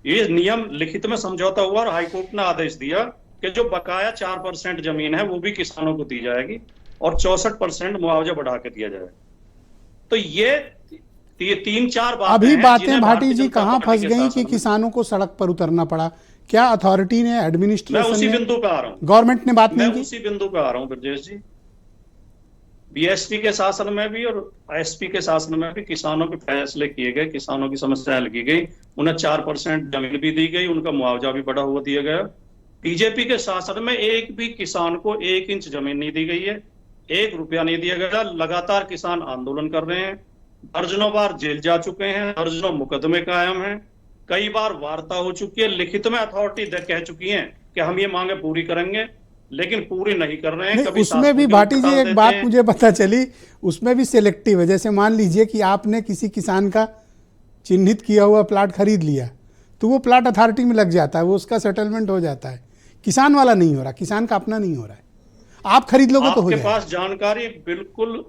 S8: ये नियम लिखित में समझौता हुआ और हाई कोर्ट ने आदेश दिया कि जो बकाया 4% जमीन है वो भी किसानों को दी जाएगी और 64% मुआवजा बढ़ा के दिया जाएगा। तो ये 3-4 बातें
S1: अभी बातें
S8: जिन्हें
S1: भाटी
S8: भारतीय
S1: जी
S8: जनता
S1: कहाँ
S8: पार्टी
S1: फंस
S8: के
S1: गई
S8: शासन
S1: कि
S8: में-
S1: किसानों को सड़क पर उतरना पड़ा? क्या अथॉरिटी ने,
S8: मैं
S1: एडमिनिस्ट्रेशन
S8: उसी
S1: ने,
S8: बिंदु पे आ रहा हूँ,
S1: गवर्नमेंट ने बात
S8: मैं
S1: नहीं की?
S8: उसी बिंदु पे आ रहा हूँ ब्रजेश जी। बीएसपी के शासन में भी और एसपी के शासन में भी किसानों के फैसले किए गए, किसानों की समस्या हल की गई, उन्हें 4% जमीन भी दी गई, उनका मुआवजा भी बढ़ा हुआ दिया गया। बीजेपी के शासन में एक भी किसान को 1 इंच जमीन नहीं दी गई है, 1 रुपया नहीं दिया गया। लगातार किसान आंदोलन कर रहे हैं, दर्जनों बार जेल जा चुके हैं, दर्जनों मुकदमे कायम हैं, कई बार वार्ता हो चुकी है, लिखित में अथॉरिटी कह चुकी है कि हम ये मांगे पूरी करेंगे, लेकिन पूरी नहीं कर रहे हैं।
S1: नहीं,
S8: कभी
S1: उसमें भी
S8: शासकों की
S1: भाटी जी
S8: हड़ताल
S1: एक
S8: देते
S1: बात
S8: हैं।
S1: मुझे पता चली, उसमें भी सिलेक्टिव है। जैसे मान लीजिए कि आपने किसी किसान का चिन्हित किया हुआ प्लाट खरीद लिया, तो वो प्लाट अथॉरिटी में लग जाता है, वो उसका सेटलमेंट हो जाता है। किसान वाला नहीं हो रहा, किसान का अपना नहीं हो रहा है। आप खरीद लोगे तो हो
S8: आपके
S1: जाएगा।
S8: पास जानकारी बिल्कुल,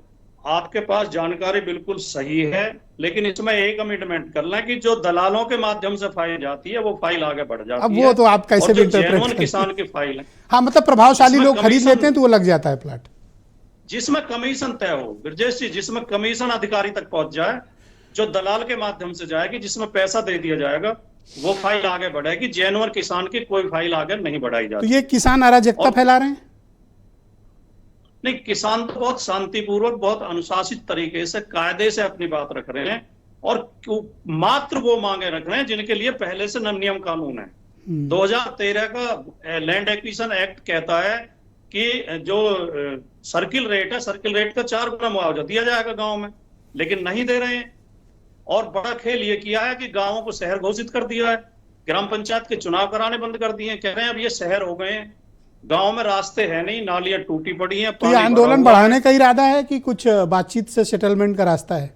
S8: आपके पास जानकारी बिल्कुल सही है, लेकिन इसमें एक अमिटमेंट कर लें कि जो दलालों के माध्यम से फाइल जाती है वो फाइल आगे बढ़ जाती
S1: अब
S8: है।
S1: वो तो आप कैसे
S8: और
S1: भी
S8: जो
S1: इंटरप्रेट
S8: जेन्युइन
S1: करें।
S8: किसान की फाइल है,
S1: हाँ, मतलब प्रभावशाली
S8: इसमें
S1: लोग खरीद
S8: कमीशन-
S1: लेते हैं तो वो लग जाता है प्लाट।
S8: जिसमें कमीशन तय हो ब्रजेश जी, जिसमें कमीशन अधिकारी तक पहुंच जाए, जो दलाल के माध्यम से जाएगी, जिसमें पैसा दे दिया जाएगा, वो फाइल आगे बढ़ेगी। जेन्युइन किसान की कोई फाइल आगे नहीं बढ़ाई
S1: तो
S8: जाती।
S1: ये किसान अराजकता
S8: और-
S1: फैला रहे हैं।
S8: नहीं, किसान तो बहुत शांतिपूर्वक, बहुत अनुशासित तरीके से, कायदे से अपनी बात रख रहे हैं और मात्र वो मांगे रख रहे हैं जिनके लिए पहले से नियम कानून है। 2013 का लैंड एक्विजिशन एक्ट कहता है कि जो सर्किल रेट है, सर्किल रेट का 4 गुना मुआवजा दिया जाएगा गांव में, लेकिन नहीं दे रहे हैं। और बड़ा खेल ये किया है कि गांवों को शहर घोषित कर दिया है, ग्राम पंचायत के चुनाव कराने बंद कर दिए हैं, कह रहे हैं अब ये शहर हो गए हैं, गांव में रास्ते हैं नहीं, नालियां टूटी पड़ी हैं,
S1: तो ये
S8: पानी
S1: आंदोलन
S8: भरा हुआ
S1: बढ़ाने
S8: है।
S1: का इरादा है कि कुछ बातचीत से सेटलमेंट का रास्ता है?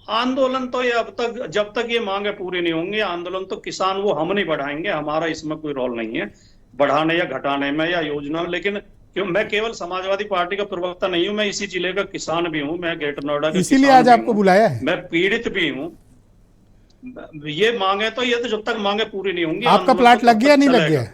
S8: आंदोलन तो ये अब तक, जब तक ये मांगे पूरी नहीं होंगी, आंदोलन तो किसान वो हम नहीं बढ़ाएंगे, हमारा इसमें कोई रोल नहीं है बढ़ाने या घटाने में या योजना में। लेकिन क्यों, मैं केवल समाजवादी पार्टी का प्रवक्ता नहीं हूं, मैं इसी जिले का किसान भी हूं, मैं ग्रेटर नोएडा का
S1: इसीलिए
S8: किसान
S1: आज
S8: भी
S1: आपको
S8: हूं,
S1: बुलाया है।
S8: मैं पीड़ित भी हूं। ये मांगे तो, ये तो जब तक मांगे पूरी नहीं होंगी,
S1: आपका
S8: आंदोलन
S1: प्लाट
S8: तो
S1: लग
S8: तब
S1: गया
S8: तक
S1: नहीं लग
S8: चलेगा।
S1: गया?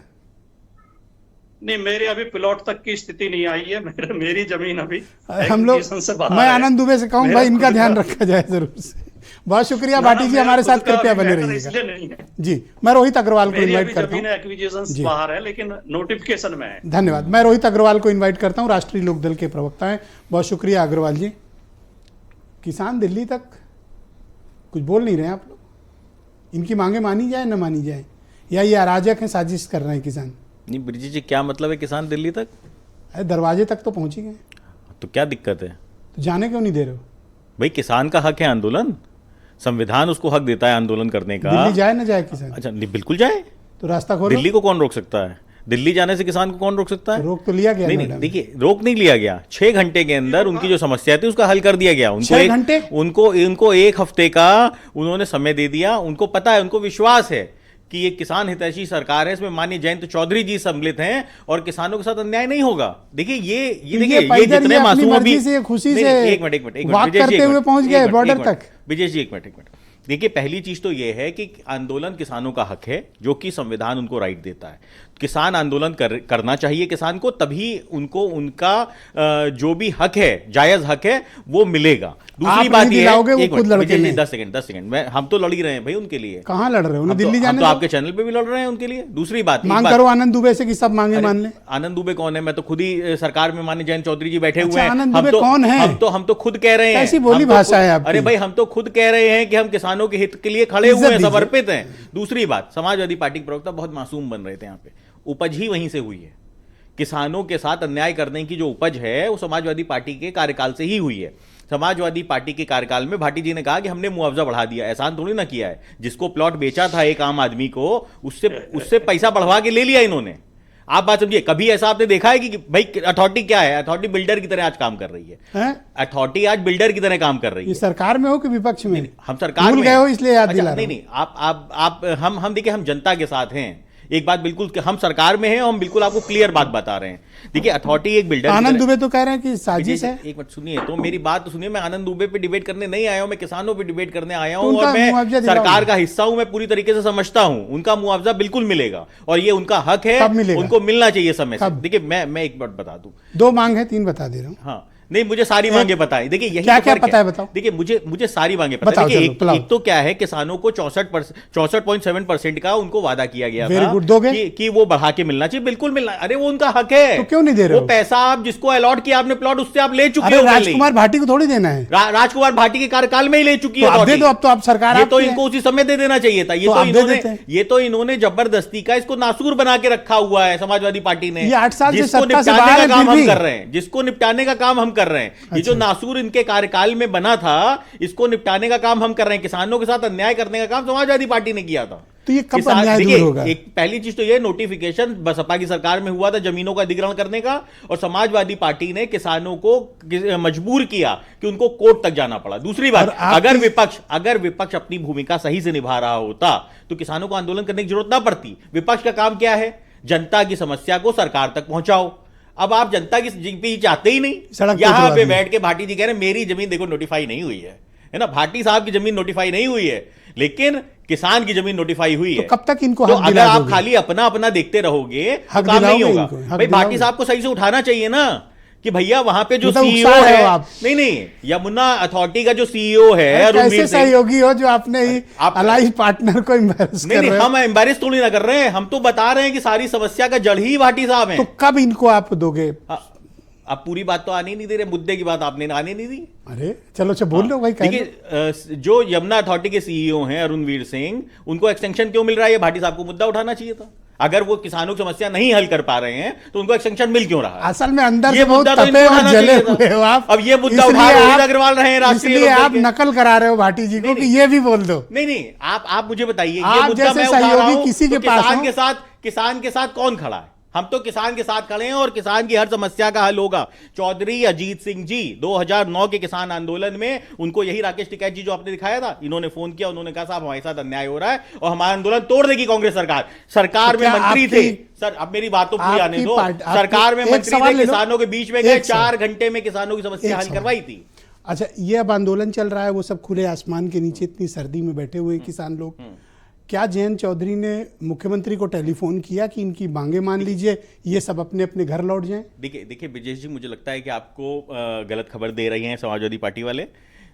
S8: नहीं, मेरी अभी प्लॉट तक की स्थिति नहीं आई है, मेरी जमीन अभी
S1: हम लोग,
S8: एक्विजिशन से बाहर
S1: मैं
S8: है।
S1: आनंद दुबे से कहूँ
S8: मेरा
S1: भाई, इनका
S8: खुद
S1: ध्यान
S8: का-
S1: रखा जाए जरूर से। बहुत शुक्रिया
S8: ना,
S1: भाटी जी,
S8: मेरा
S1: हमारे
S8: खुद
S1: साथ
S8: का
S1: कृपया
S8: अभी
S1: बने
S8: मैटर
S1: रहिएगा।
S8: इसलिए नहीं है।
S1: जी, मैं रोहित अग्रवाल को
S8: मेरी
S1: इनवाइट
S8: अभी
S1: करता
S8: जमीन
S1: हूँ।
S8: एक्विजिशन
S1: जी।
S8: बाहर है, लेकिन नोटिफिकेशन में है।
S1: धन्यवाद। मैं रोहित अग्रवाल को इनवाइट करता हूँ, राष्ट्रीय लोकदल के प्रवक्ता हैं। बहुत शुक्रिया अग्रवाल जी। किसान दिल्ली तक कुछ बोल नहीं रहे हैं आप लोग। इनकी मांगे मानी जाए न मानी जाए, या ये अराजक हैं, साजिश कर रहे हैं किसान?
S9: नहीं ब्रिजेश जी, क्या मतलब है किसान दिल्ली तक?
S1: अरे दरवाजे तक तो पहुंच ही गए,
S9: तो क्या दिक्कत है?
S1: तो जाने क्यों नहीं दे रहे हो?
S9: भाई किसान का हक है आंदोलन, संविधान उसको हक देता है आंदोलन करने का।
S1: दिल्ली जाए ना जाए किसान?
S9: अच्छा नहीं, बिल्कुल जाए,
S1: तो रास्ता खोलो।
S9: दिल्ली को कौन रोक सकता है? दिल्ली जाने से किसान को कौन रोक सकता है?
S1: रोक तो लिया गया।
S9: नहीं नहीं, देखिए रोक नहीं लिया गया, 6 घंटे के अंदर उनकी जो समस्या थी उसका हल कर दिया गया। उनको
S1: 6 घंटे?
S9: उनको 1 हफ्ते का उन्होंने समय दे दिया। उनको पता है, उनको विश्वास है कि ये किसान हितैषी सरकार है, इसमें माननीय जयंत चौधरी जी सम्मिलित हैं और किसानों के साथ अन्याय नहीं होगा। देखिए ये देखिए ये जितने मासूम अभी
S1: खुशी
S9: नहीं,
S1: से
S9: एक मिनट
S1: वॉक करते हुए पहुंच गए बॉर्डर तक।
S9: विजय जी एक मिनट देखिए, पहली चीज तो यह है कि आंदोलन किसानों का हक है, जो कि संविधान उनको राइट देता है। किसान आंदोलन करना चाहिए किसान को, तभी उनको उनका जो भी हक है, जायज हक है, वो मिलेगा। दूसरी बात ये है, 10 सेकंड हम तो लड़ ही रहे हैं भाई उनके लिए।
S1: कहां लड़ रहे हो? दिल्ली
S9: जाने, हम तो आपके चैनल पे भी लड़ रहे हैं उनके लिए। दूसरी बात,
S1: मांग करो आनंद दुबे से कि सब मांगे मान ले।
S9: आनंद दुबे कौन है? मैं तो खुद ही सरकार में माननीय जयंत चौधरी जी बैठे हुए हैं।
S1: आनंद दुबे कौन है?
S9: हम तो खुद कह रहे हैं,
S1: कैसी बोली भाषा है आपकी?
S9: अरे भाई हम तो खुद कह रहे हैं कि हम किसानों के हित के लिए खड़े हुए हैं, समर्पित हैं। दूसरी बात, समाजवादी पार्टी के प्रवक्ता बहुत मासूम बन रहे थे यहाँ पे, उपज ही वहीं से हुई है। किसानों के साथ अन्याय करने की जो उपज है वो समाजवादी पार्टी के कार्यकाल से ही हुई है। समाजवादी पार्टी के कार्यकाल में भाटी जी ने कहा कि हमने मुआवजा बढ़ा दिया, एहसान थोड़ी ना किया है। जिसको प्लॉट बेचा था एक आम आदमी को, उससे पैसा बढ़वा के ले लिया इन्होंने। आप बात समझिए, कभी ऐसा आपने देखा है कि भाई अथॉरिटी क्या है? अथॉरिटी बिल्डर की तरह आज काम कर रही है। अथॉरिटी आज बिल्डर की तरह काम कर रही है।
S1: ये सरकार में हो कि विपक्ष में?
S9: हम सरकार में
S1: गए हो इसलिए याद दिला रहा हूं।
S9: नहीं, आप हम देखिए, हम जनता के साथ हैं। एक बात बिल्कुल, हम सरकार में हैं और हम बिल्कुल आपको क्लियर बात बता रहे हैं। देखिए अथॉरिटी एक बिल्डर,
S1: आनंद दुबे तो कह रहे हैं कि साजिश है।
S9: एक मिनट सुनिए, तो मेरी बात तो सुनिए। मैं आनंद दुबे पे डिबेट करने नहीं आया हूं, मैं किसानों पे डिबेट करने आया हूं। और मैं सरकार का हिस्सा हूं, मैं पूरी तरीके से समझता हूं। उनका मुआवजा बिल्कुल मिलेगा और ये उनका हक है, उनको मिलना चाहिए समय से। देखिए मैं एक बात बता दूं,
S1: 2 मांग है, 3 बता दे रहा हूं।
S9: हाँ नहीं, मुझे सारी मांगे बताएं। देखिए यही
S1: क्या पता है, बताओ।
S9: देखिए मुझे सारी मांगे पता है। देखिए एक तो क्या है, किसानों को 64.7% का उनको वादा किया गया था कि वो बढ़ा के मिलना चाहिए। बिल्कुल मिलना, अरे वो उनका हक है,
S1: तो क्यों नहीं दे रहे?
S9: वो पैसा आप जिसको अलॉट किया आपने प्लॉट, उससे आप ले चुके हो।
S1: राजकुमार भाटी को थोड़ी देना है,
S9: राजकुमार भाटी के कार्यकाल में ही ले चुकी है।
S1: अब तो आप सरकार,
S9: तो इनको उसी समय दे देना चाहिए था। ये तो इन्होंने जबरदस्ती का इसको नासूर बना के रखा हुआ है समाजवादी पार्टी ने।
S1: 8 साल से
S9: सत्ता से बाहर है, काम हम कर रहे हैं, जिसको निपटाने का काम हम कर रहे हैं। ये जो नासूर इनके कार्यकाल में बना था, इसको निपटाने का काम हम कर रहे हैं। किसानों के साथ अन्याय करने का काम समाजवादी पार्टी ने किया था।
S1: तो ये कब अन्याय दूर होगा?
S9: एक पहली चीज तो ये नोटिफिकेशन बसपा की सरकार में हुआ था जमीनों का अधिग्रहण करने का, और समाजवादी पार्टी ने किसानों को मजबूर किया कि उनको कोर्ट तक जाना पड़ा। दूसरी बात, अगर विपक्ष अपनी भूमिका सही से निभा रहा होता तो किसानों को आंदोलन करने की जरूरत ना पड़ती। विपक्ष का काम क्या है? जनता की समस्या को सरकार तक पहुंचाओ। अब आप जनता की बीच चाहते ही नहीं। यहां पे बैठ के भाटी जी कह रहे हैं मेरी जमीन देखो नोटिफाई नहीं हुई है ना। भाटी साहब की जमीन नोटिफाई नहीं हुई है, लेकिन किसान की जमीन नोटिफाई हुई है।
S1: तो कब तक इनको
S9: हक अगर आप खाली अपना देखते रहोगे तो काम नहीं होगा। भाई भाटी साहब को सही से उठाना चाहिए ना कि भैया वहां पे जो सीईओ है, नहीं यमुना अथॉरिटी का जो सीईओ है,
S1: कैसे सहयोगी हो जो आपने अलाइज पार्टनर को एम्बैरेस कर रहे हैं?
S9: हम एम्बैरेस थोड़ी ना कर रहे हैं, हम तो बता रहे हैं कि सारी समस्या का जड़ ही भाटी साहब है।
S1: तो कब इनको आप दोगे?
S9: आप पूरी बात तो आने नहीं दे रहे, मुद्दे की बात आपने आने नहीं दी।
S1: अरे चलो बोल लो भाई।
S9: देखिए जो यमुना अथॉरिटी के सीईओ हैं अरुणवीर सिंह, उनको एक्सटेंशन क्यों मिल रहा है? भाटी साहब को मुद्दा उठाना चाहिए था। अगर वो किसानों की समस्या नहीं हल कर पा रहे हैं तो उनको एक्सटेंशन मिल क्यों रहा है?
S1: असल में अंदर से बहुत तपे और जले हुए हो आप।
S9: अब ये मुद्दा उठा रोहित अग्रवाल रहे हैं राष्ट्रीय,
S1: इसलिए आप नकल करा रहे हो भाटी जी को कि ये भी बोल दो।
S9: नहीं आप मुझे बताइए,
S1: ये मुद्दा मैं उठा रहा हूं, किसी के पास
S9: किसान के साथ कौन खड़ा है? हम तो किसान के साथ खड़े हैं और किसान की हर समस्या का हल होगा। चौधरी अजीत सिंह जी 2009 के किसान आंदोलन में, उनको यही राकेश टिकैत जी जो आपने दिखाया था, इन्होंने फोन किया, उन्होंने कहा साहब हमारे साथ अन्याय हो रहा है और हमारा आंदोलन तोड़ देगी कांग्रेस सरकार में मंत्री थे। सर अब मेरी बात तो पूरी आने दो। सरकार में मंत्री थे, किसानों के बीच में गए, 4 घंटे में किसानों की समस्या हल करवाई थी।
S1: अच्छा, ये अब आंदोलन चल रहा है, वो सब खुले आसमान के नीचे इतनी सर्दी में बैठे हुए किसान लोग, क्या जयंत चौधरी ने मुख्यमंत्री को टेलीफोन किया कि इनकी मांगे मान लीजिए, ये सब अपने अपने घर लौट जाएं?
S9: देखिए ब्रिजेश जी, मुझे लगता है कि आपको गलत खबर दे रही हैं समाजवादी पार्टी वाले।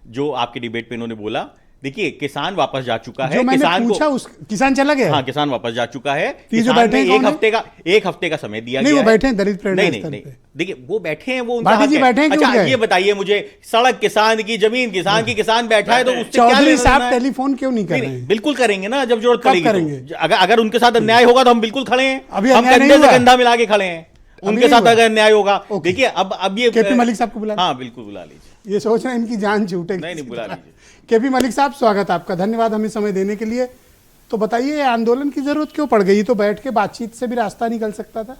S9: जो आपके डिबेट पे इन्होंने बोला, देखिए किसान वापस जा चुका है,
S1: जो मैंने
S9: किसान
S1: पूछा उस किसान चला गया है?
S9: हाँ किसान वापस जा चुका है।
S1: तो ये जो
S9: किसान
S1: बैठे
S9: ने
S1: हैं कौन है?
S9: एक हफ्ते का समय दिया
S1: नहीं,
S9: गया
S1: वो बैठे हैं दलित प्रेरणा
S9: नहीं
S1: स्थल
S9: नहीं
S1: पे।
S9: देखिए वो बैठे हैं, वो उनका
S1: भाटी
S9: हक
S1: जी
S9: है।
S1: बैठे हैं कि उठ
S9: अच्छा
S1: गए?
S9: ये बताइए मुझे, सड़क किसान की, जमीन किसान की, किसान बैठा है तो उससे क्या
S1: चौधरी
S9: लेना
S1: साहब
S9: देना है?
S1: टेलीफोन क्यों नहीं कर रहे हैं?
S9: बिल्कुल करेंगे ना, जब जरूरत
S1: कब
S9: पड़ेगी
S1: करेंगे?
S9: तो। अगर उनके साथ अन्याय होगा तो हम बिल्कुल खड़े हैं,
S1: अभी
S9: हम
S1: अन्याय नहीं
S9: कंधे से
S1: हुआ?
S9: कंधा मिला के खड़े हैं उनके
S1: नहीं
S9: साथ
S1: हुआ?
S9: अगर अन्याय होगा।
S1: ओके।
S9: देखिए अब ये
S1: केपी मलिक साहब को बुला
S9: हाँ बिल्कुल बुला लीजिए।
S1: ये सोच रहे हैं इनकी जान छूटेगी।
S9: नहीं बुला लीजिए।
S1: केपी मलिक साहब स्वागत आपका, धन्यवाद हमें समय देने के लिए। तो बताइए ये आंदोलन की जरूरत क्यों पड़ गई? तो बैठ के बातचीत से भी रास्ता निकल सकता था।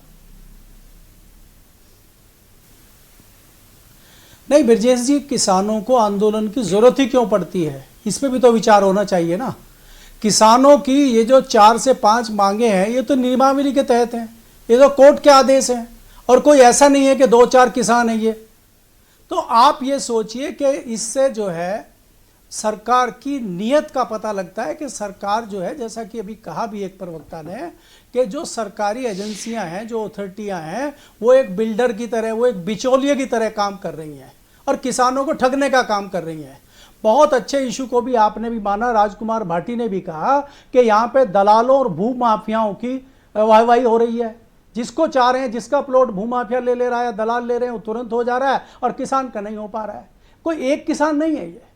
S10: नहीं ब्रजेश जी, किसानों को आंदोलन की जरूरत ही क्यों पड़ती है, इस पे भी तो विचार होना चाहिए ना। किसानों की ये जो 4 से 5 मांगे हैं ये तो नियमावली के तहत हैं, ये तो कोर्ट के आदेश हैं, और कोई ऐसा नहीं है कि 2-4 किसान है ये। तो आप ये सोचिए कि इससे जो है सरकार की नीयत का पता लगता है कि सरकार जो है, जैसा कि अभी कहा भी एक प्रवक्ता ने, कि जो सरकारी एजेंसियां हैं, जो अथॉरिटियां हैं, वो एक बिल्डर की तरह, वो एक बिचौलिए की तरह काम कर रही हैं और किसानों को ठगने का काम कर रही हैं। बहुत अच्छे इशू को भी आपने भी माना, राजकुमार भाटी ने भी कहा कि यहाँ पे दलालों और भू माफियाओं की वाहवाही हो रही है। जिसको चाह रहे हैं, जिसका प्लॉट भू माफिया ले रहा है, दलाल ले रहे हैं, वो तुरंत हो जा रहा है और किसान का नहीं हो पा रहा है। कोई एक किसान नहीं है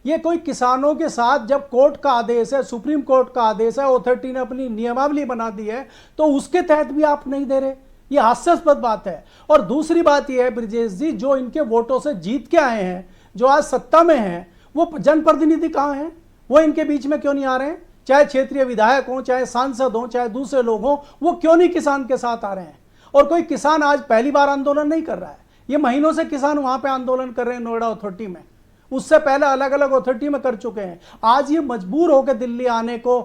S10: ये कोई किसानों के साथ, जब कोर्ट का आदेश है, सुप्रीम कोर्ट का आदेश है, अथॉरिटी ने अपनी नियमावली बना दी है, तो उसके तहत भी आप नहीं दे रहे, ये हास्यास्पद बात है। और दूसरी बात यह है ब्रजेश जी, जो इनके वोटों से जीत के आए हैं, जो आज सत्ता में हैं, वो जनप्रतिनिधि कहाँ हैं? वो इनके बीच में क्यों नहीं आ रहे हैं? चाहे क्षेत्रीय विधायक हों, चाहे सांसद हों, चाहे दूसरे लोग हों, वो क्यों नहीं किसान के साथ आ रहे हैं? और कोई किसान आज पहली बार आंदोलन नहीं कर रहा है, ये महीनों से किसान वहां पे आंदोलन कर रहे हैं नोएडा अथॉरिटी में, उससे पहले अलग अलग अथॉरिटी में कर चुके हैं। आज ये मजबूर होकर दिल्ली आने को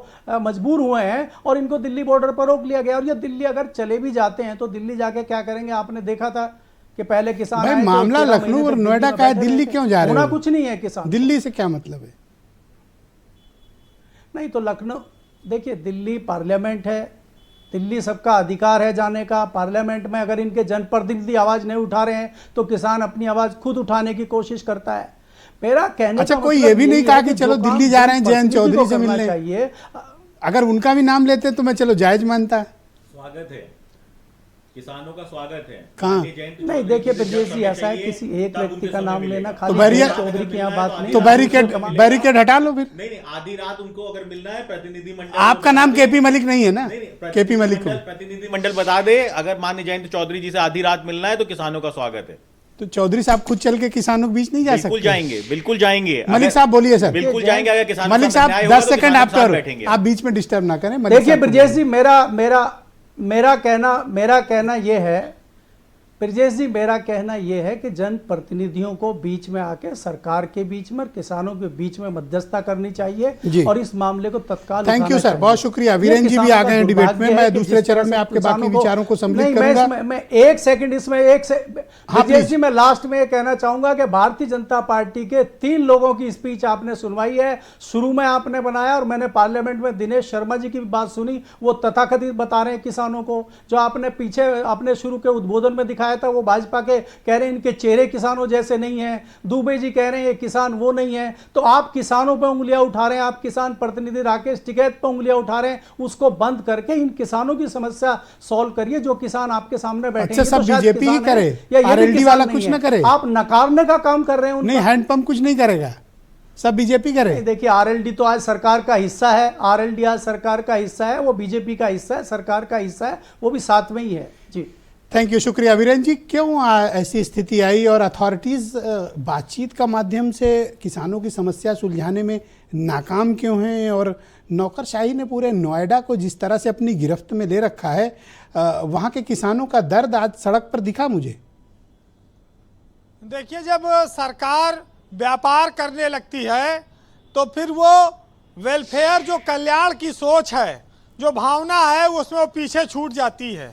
S10: मजबूर हुए हैं और इनको दिल्ली बॉर्डर पर रोक लिया गया। और ये दिल्ली अगर चले भी जाते हैं तो दिल्ली जाके क्या करेंगे? आपने देखा था कि पहले किसान
S1: भाई मामला लखनऊ और नोएडा का है, दिल्ली क्यों जा रहे
S10: हो?
S1: हो?
S10: कुछ नहीं है किसान,
S1: दिल्ली से क्या मतलब है?
S10: नहीं तो लखनऊ, देखिए दिल्ली पार्लियामेंट है, दिल्ली सबका अधिकार है जाने का। पार्लियामेंट में अगर इनके जनप्रतिनिधि आवाज नहीं उठा रहे हैं तो किसान अपनी आवाज खुद उठाने की कोशिश करता है। मेरा कहने
S1: अच्छा,
S10: का
S1: कोई
S10: मतलब
S1: ये भी नहीं
S10: यही
S1: कहा
S10: है
S1: कि
S10: जो
S1: चलो
S10: काम
S1: दिल्ली जा रहे हैं जयंत
S10: जनप्रतिनिधि
S1: चौधरी
S10: को
S1: से
S10: करना
S1: मिलने,
S10: चाहिए।
S1: अगर उनका भी नाम लेते तो मैं चलो जायज मानता।
S9: स्वागत है, किसानों का स्वागत है।
S1: कहाँ?
S10: नहीं देखिए ब्रजेश जी, ऐसा है किसी एक व्यक्ति का नाम लेना, खाली
S1: बैरियर-
S10: चौधरी की यहाँ बात नहीं।
S1: तो बैरिकेड हटा लो फिर।
S9: नहीं आधी रात उनको अगर मिलना है प्रतिनिधिमंडल,
S1: आपका नाम केपी मलिक नहीं है ना?
S9: नहीं,
S1: केपी मलिक को
S9: प्रतिनिधिमंडल बता दे, अगर माननीय जयंत चौधरी जी से आधी रात मिलना है तो किसानों का स्वागत है।
S1: तो चौधरी साहब खुद चल के किसानों के बीच नहीं जा सकते?
S9: बिल्कुल जाएंगे, बिल्कुल जाएंगे।
S1: मलिक साहब बोलिए सर।
S9: बिल्कुल जाएंगे। अगर किसानों
S1: मलिक
S9: का
S1: साहब
S9: अन्याय होगा
S1: 10
S9: तो
S1: सेकंड
S9: किसानों
S1: आप
S9: के साथ
S1: करो,
S9: बैठेंगे।
S1: आप बीच में डिस्टर्ब ना करें।
S10: देखिए ब्रजेश जी, मेरा कहना यह है, ब्रजेश जी मेरा कहना यह है कि जनप्रतिनिधियों को बीच में आके सरकार के बीच में और किसानों के बीच में मध्यस्थता करनी चाहिए और इस मामले को तत्काल
S1: थैंक यू सर, बहुत शुक्रिया। वीरेन जी भी आ गए हैं डिबेट में। मैं दूसरे चरण में आपके बाकी विचारों को सम्मिलित करूंगा।
S10: मैं एक सेकंड इसमें ब्रजेश जी, मैं लास्ट में ये कहना चाहूंगा कि भारतीय जनता पार्टी के 3 लोगों की स्पीच आपने सुनवाई है, शुरू में आपने बनाया और मैंने पार्लियामेंट में दिनेश शर्मा जी की बात सुनी, वो तथाकथित बता रहे हैं किसानों को। जो आपने पीछे अपने शुरू के उद्बोधन में दिखाया था, वो भाजपा के कह रहे हैं इनके चेहरे किसानों जैसे नहीं है। दुबे जी कह रहे हैं ये किसान वो नहीं है। तो आप किसानों पे उंगलियां उठा रहे हैं, आप किसान प्रतिनिधि राकेश टिकैत पे उंगलियां उठा रहे हैं। उसको बंद करके इन किसानों की समस्या सॉल्व करिए। जो किसान आपके सामने बैठे हैं,
S1: अच्छा, सब बीजेपी ही करे, आरएलडी वाला कुछ ना करे?
S10: आप नकारने का काम कर रहे हैं।
S1: नहीं, हैंडपंप कुछ नहीं करेगा, सब बीजेपी करे।
S10: देखिए आरएलडी तो आज सरकार का हिस्सा है, आरएलडी आज सरकार का हिस्सा है, वो बीजेपी का हिस्सा है, सरकार का हिस्सा है, वो भी साथ में ही है जी।
S1: थैंक यू, शुक्रिया वीरेन जी। क्यों ऐसी स्थिति आई और अथॉरिटीज़ बातचीत का माध्यम से किसानों की समस्या सुलझाने में नाकाम क्यों हैं? और नौकरशाही ने पूरे नोएडा को जिस तरह से अपनी गिरफ्त में ले रखा है, वहाँ के किसानों का दर्द आज सड़क पर दिखा मुझे।
S11: देखिए, जब सरकार व्यापार करने लगती है तो फिर वो वेलफेयर, जो कल्याण की सोच है, जो भावना है, उसमें वो पीछे छूट जाती है।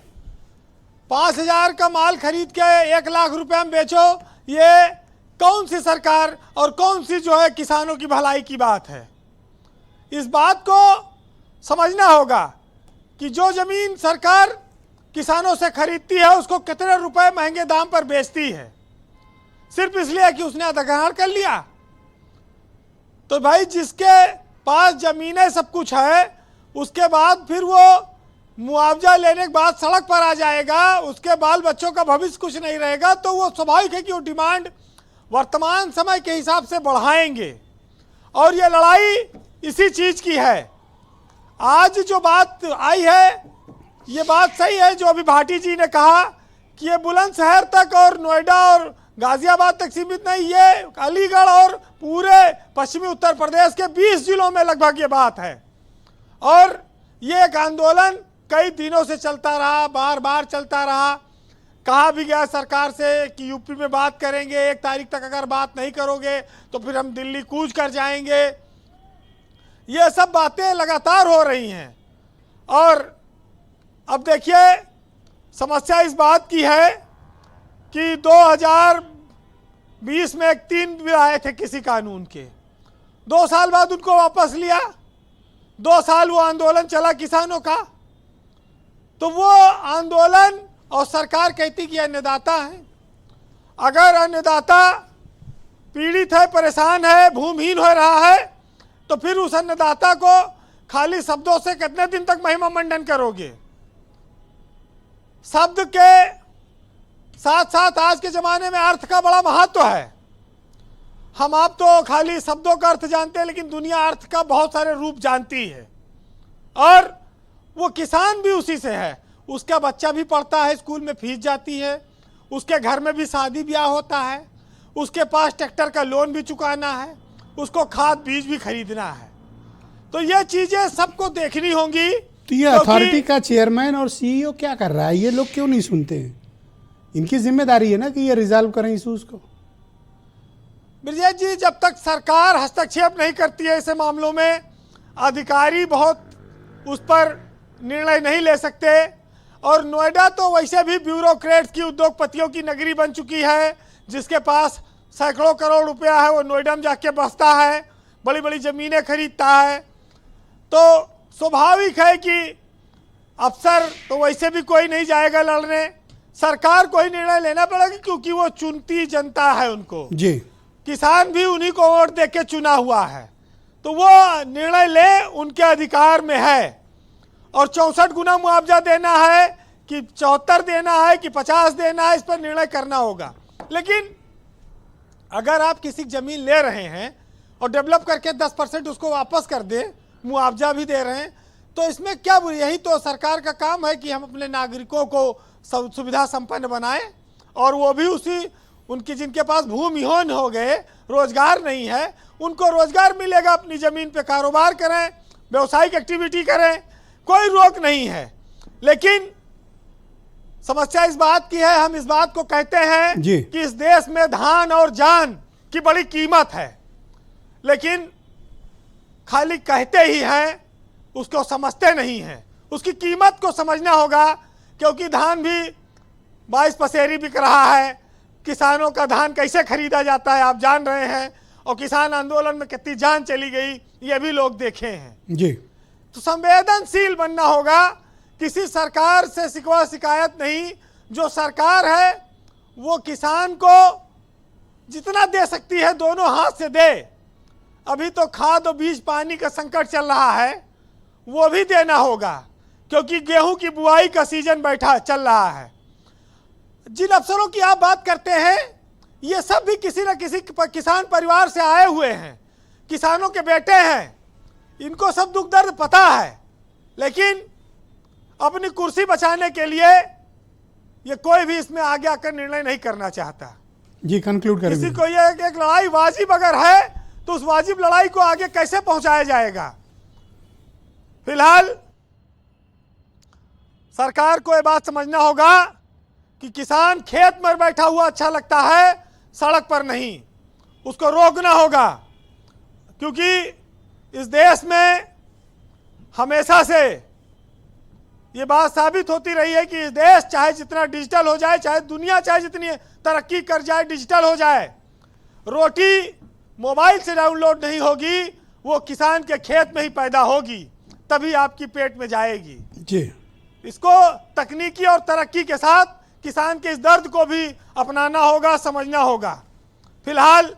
S11: 5,000 का माल खरीद के 1 लाख रुपए में बेचो, ये कौन सी सरकार और कौन सी जो है किसानों की भलाई की बात है? इस बात को समझना होगा कि जो जमीन सरकार किसानों से खरीदती है उसको कितने रुपए महंगे दाम पर बेचती है, सिर्फ इसलिए कि उसने अधिग्रहण कर लिया। तो भाई जिसके पास जमीनें सब कुछ है, उसके बाद फिर वो मुआवजा लेने के बाद सड़क पर आ जाएगा, उसके बाल बच्चों का भविष्य कुछ नहीं रहेगा, तो वो स्वाभाविक है कि वो डिमांड वर्तमान समय के हिसाब से बढ़ाएंगे। और ये लड़ाई इसी चीज की है। आज जो बात आई है, ये बात सही है जो अभी भाटी जी ने कहा कि ये बुलंदशहर तक और नोएडा और गाजियाबाद तक सीमित नहीं, ये अलीगढ़ और पूरे पश्चिमी उत्तर प्रदेश के 20 जिलों में लगभग ये बात है। और ये एक आंदोलन कई दिनों से चलता रहा, बार बार चलता रहा। कहा भी गया सरकार से कि यूपी में बात करेंगे, 1 तारीख तक अगर बात नहीं करोगे तो फिर हम दिल्ली कूच कर जाएंगे। ये सब बातें लगातार हो रही हैं। और अब देखिए, समस्या इस बात की है कि 2020 में 3 बिल आए थे किसी कानून के, 2 साल बाद उनको वापस लिया, 2 साल वो आंदोलन चला किसानों का। तो वो आंदोलन और सरकार कहती कि अन्नदाता है। अगर अन्नदाता पीड़ित है, परेशान है, भूमिहीन हो रहा है, तो फिर उस अन्नदाता को खाली शब्दों से कितने दिन तक महिमा मंडन करोगे? शब्द के साथ साथ आज के ज़माने में अर्थ का बड़ा महत्व है। हम आप तो खाली शब्दों का अर्थ जानते हैं, लेकिन दुनिया अर्थ का बहुत सारे रूप जानती है। और वो किसान भी उसी से है। उसका बच्चा भी पढ़ता है, स्कूल में फीस जाती है, उसके घर में भी शादी ब्याह होता है, उसके पास ट्रैक्टर का लोन भी चुकाना है, उसको खाद बीज भी खरीदना है। तो ये चीज़ें सबको देखनी होंगी।
S1: तो ये अथॉरिटी का चेयरमैन और सीईओ क्या कर रहा है? ये लोग क्यों नहीं सुनते हैं? इनकी जिम्मेदारी है ना कि ये रिजॉल्व करें इशूज को।
S11: ब्रजेश जी, जब तक सरकार हस्तक्षेप नहीं करती है ऐसे मामलों में, अधिकारी बहुत उस पर निर्णय नहीं ले सकते। और नोएडा तो वैसे भी ब्यूरोक्रेट्स की, उद्योगपतियों की नगरी बन चुकी है। जिसके पास सैकड़ों करोड़ रुपया है वो नोएडा में जाके बसता है, बड़ी बड़ी ज़मीनें खरीदता है। तो स्वाभाविक है कि अफसर तो वैसे भी कोई नहीं जाएगा लड़ने, सरकार को ही निर्णय लेना पड़ेगा, क्योंकि वो चुनती जनता है उनको
S1: जी।
S11: किसान भी उन्हीं को वोट दे के चुना हुआ है, तो वो निर्णय ले, उनके अधिकार में है। और 64 गुना मुआवजा देना है कि 74 देना है कि 50 देना है, इस पर निर्णय करना होगा। लेकिन अगर आप किसी जमीन ले रहे हैं और डेवलप करके 10% उसको वापस कर दे, मुआवजा भी दे रहे हैं, तो इसमें क्या बुरी? यही तो सरकार का काम है कि हम अपने नागरिकों को सुविधा संपन्न बनाएं। और वो भी उसी उनकी जिनके पास भूमिहीन हो गए, रोजगार नहीं है, उनको रोजगार मिलेगा, अपनी ज़मीन पे कारोबार करें, व्यवसायिक एक्टिविटी करें, कोई रोक नहीं है। लेकिन समस्या इस बात की है, हम इस बात को कहते हैं कि इस देश में धान और जान की बड़ी कीमत है, लेकिन खाली कहते ही हैं, उसको समझते नहीं हैं। उसकी कीमत को समझना होगा, क्योंकि धान भी 22 पसेरी बिक रहा है। किसानों का धान कैसे खरीदा जाता है आप जान रहे हैं, और किसान आंदोलन में कितनी जान चली गई ये भी लोग देखे हैं
S1: जी।
S11: तो संवेदनशील बनना होगा, किसी सरकार से शिकवा शिकायत नहीं। जो सरकार है वो किसान को जितना दे सकती है दोनों हाथ से दे। अभी तो खाद और बीज पानी का संकट चल रहा है, वो भी देना होगा, क्योंकि गेहूं की बुआई का सीजन बैठा चल रहा है। जिन अफसरों की आप बात करते हैं, ये सब भी किसी न किसी किसान परिवार से आए हुए हैं, किसानों के बेटे हैं, इनको सब दुख दर्द पता है। लेकिन अपनी कुर्सी बचाने के लिए ये कोई भी इसमें आगे आकर निर्णय नहीं करना चाहता।
S1: जी, कंक्लूड करें।
S11: किसी को ये एक लड़ाई वाजिब अगर है तो उस वाजिब लड़ाई को आगे कैसे पहुंचाया जाएगा? फिलहाल सरकार को ये बात समझना होगा कि किसान खेत में बैठा हुआ अच्छा लगता है, सड़क पर नहीं। उसको रोकना होगा, क्योंकि इस देश में हमेशा से ये बात साबित होती रही है कि इस देश चाहे जितना डिजिटल हो जाए, चाहे दुनिया चाहे जितनी तरक्की कर जाए, डिजिटल हो जाए, रोटी मोबाइल से डाउनलोड नहीं होगी, वो किसान के खेत में ही पैदा होगी, तभी आपकी पेट में जाएगी
S1: जी।
S11: इसको तकनीकी और तरक्की के साथ किसान के इस दर्द को भी अपनाना होगा, समझना होगा। फिलहाल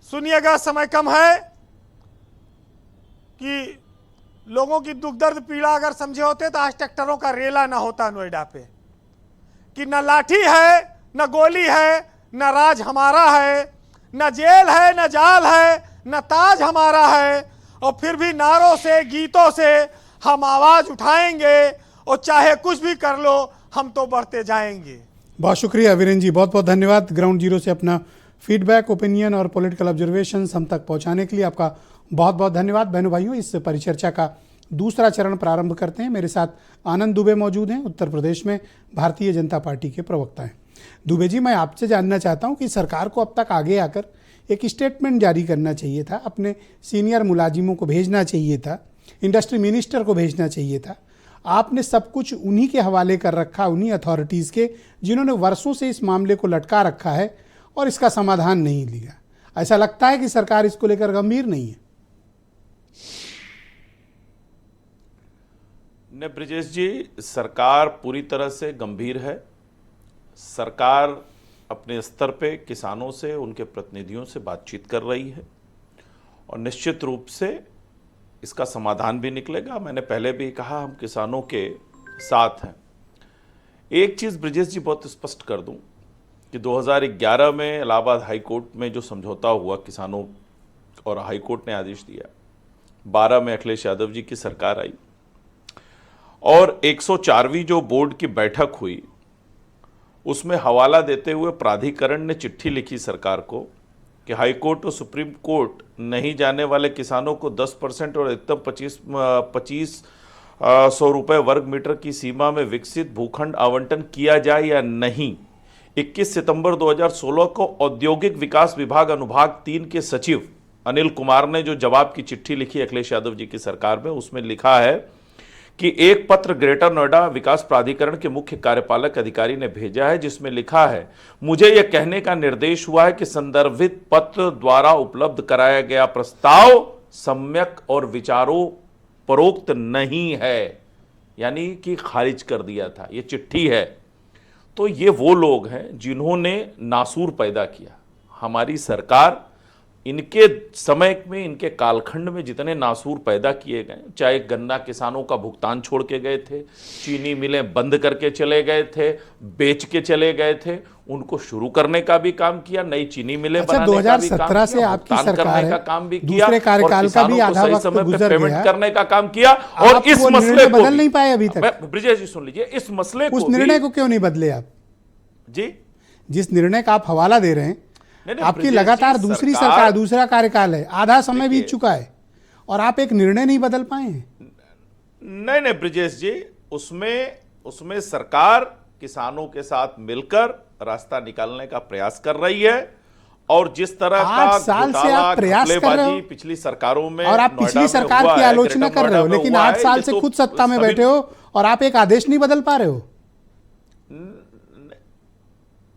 S11: सुनिएगा, समय कम है, कि लोगों की दुख दर्द पीड़ा अगर समझे होते तो आज ट्रैक्टरों का रेला ना होता नोएडा पे। कि न लाठी है, न गोली है, न राज हमारा है, न जेल है, न जाल है, न ताज हमारा है, और फिर भी नारों से, गीतों से हम आवाज उठाएंगे और चाहे कुछ भी कर लो हम तो बढ़ते जाएंगे।
S1: बहुत शुक्रिया वीरेन जी, बहुत बहुत धन्यवाद। ग्राउंड जीरो से अपना फीडबैक, ओपिनियन और पॉलिटिकल ऑब्जर्वेशंस हम तक पहुंचाने के लिए आपका बहुत बहुत धन्यवाद। बहनों भाइयों, इस परिचर्चा का दूसरा चरण प्रारंभ करते हैं। मेरे साथ आनंद दुबे मौजूद हैं, उत्तर प्रदेश में भारतीय जनता पार्टी के प्रवक्ता हैं। दुबे जी, मैं आपसे जानना चाहता हूं कि सरकार को अब तक आगे आकर एक स्टेटमेंट जारी करना चाहिए था, अपने सीनियर मुलाजिमों को भेजना चाहिए था, इंडस्ट्री मिनिस्टर को भेजना चाहिए था। आपने सब कुछ उन्हीं के हवाले कर रखा, उन्हीं अथॉरिटीज़ के जिन्होंने वर्षों से इस मामले को लटका रखा है और इसका समाधान नहीं लिया। ऐसा लगता है कि सरकार इसको लेकर गंभीर नहीं है।
S7: ने ब्रिजेश जी, सरकार पूरी तरह से गंभीर है। सरकार अपने स्तर पे किसानों से, उनके प्रतिनिधियों से बातचीत कर रही है और निश्चित रूप से इसका समाधान भी निकलेगा। मैंने पहले भी कहा, हम किसानों के साथ हैं। एक चीज़ ब्रिजेश जी बहुत स्पष्ट कर दूं कि 2011 में इलाहाबाद हाई कोर्ट में जो समझौता हुआ किसानों, और हाई कोर्ट ने आदेश दिया, 12 में अखिलेश यादव जी की सरकार आई और 104वीं जो बोर्ड की बैठक हुई उसमें हवाला देते हुए प्राधिकरण ने चिट्ठी लिखी सरकार को कि हाई कोर्ट और सुप्रीम कोर्ट नहीं जाने वाले किसानों को 10% और अधिकतम 2500 रुपये वर्ग मीटर की सीमा में विकसित भूखंड आवंटन किया जाए या नहीं। 21 सितंबर 2016 को औद्योगिक विकास विभाग अनुभाग 3 के सचिव अनिल कुमार ने जो जवाब की चिट्ठी लिखी अखिलेश यादव जी की सरकार में, उसमें लिखा है कि एक पत्र ग्रेटर नोएडा विकास प्राधिकरण के मुख्य कार्यपालक अधिकारी ने भेजा है, जिसमें लिखा है, मुझे यह कहने का निर्देश हुआ है कि संदर्भित पत्र द्वारा उपलब्ध कराया गया प्रस्ताव सम्यक और विचारोपरोक्त नहीं है, यानी कि खारिज कर दिया था। यह चिट्ठी है। तो ये वो लोग हैं जिन्होंने नासूर पैदा किया। हमारी सरकार इनके समय में, इनके कालखंड में जितने नासूर पैदा किए गए, चाहे गन्ना किसानों का भुगतान छोड़ के गए थे, चीनी मिलें बंद करके चले गए थे, बेच के चले गए थे, उनको शुरू करने का भी काम किया, नई चीनी मिलें बनाने का भी काम किया,
S1: 2017 से आपकी सरकार
S7: का
S1: है,
S7: काम भी किया,
S1: दूसरे कार्यकाल का भी आधा वक्त गुजर गया,
S7: पेमेंट करने का काम किया। और इस मसले को
S1: बदल नहीं पाए अभी तक।
S7: ब्रिजेश जी सुन लीजिए, इस मसले को,
S1: उस निर्णय को क्यों नहीं बदले आप
S7: जी?
S1: जिस निर्णय का आप हवाला दे रहे हैं, आपकी लगातार दूसरी सरकार, दूसरा कार्यकाल है, आधा समय बीत चुका है और आप एक निर्णय नहीं बदल पाए हैं।
S7: नहीं ब्रिजेश जी, उसमें सरकार किसानों के साथ मिलकर रास्ता निकालने का प्रयास कर रही है। और जिस तरह का
S1: 8 साल से आप प्रयास कर रहे हो
S7: पिछली सरकारों में,
S1: और आप पिछली सरकार की आलोचना कर रहे हो, लेकिन 8 साल से खुद सत्ता में बैठे हो और आप एक आदेश नहीं बदल पा रहे हो।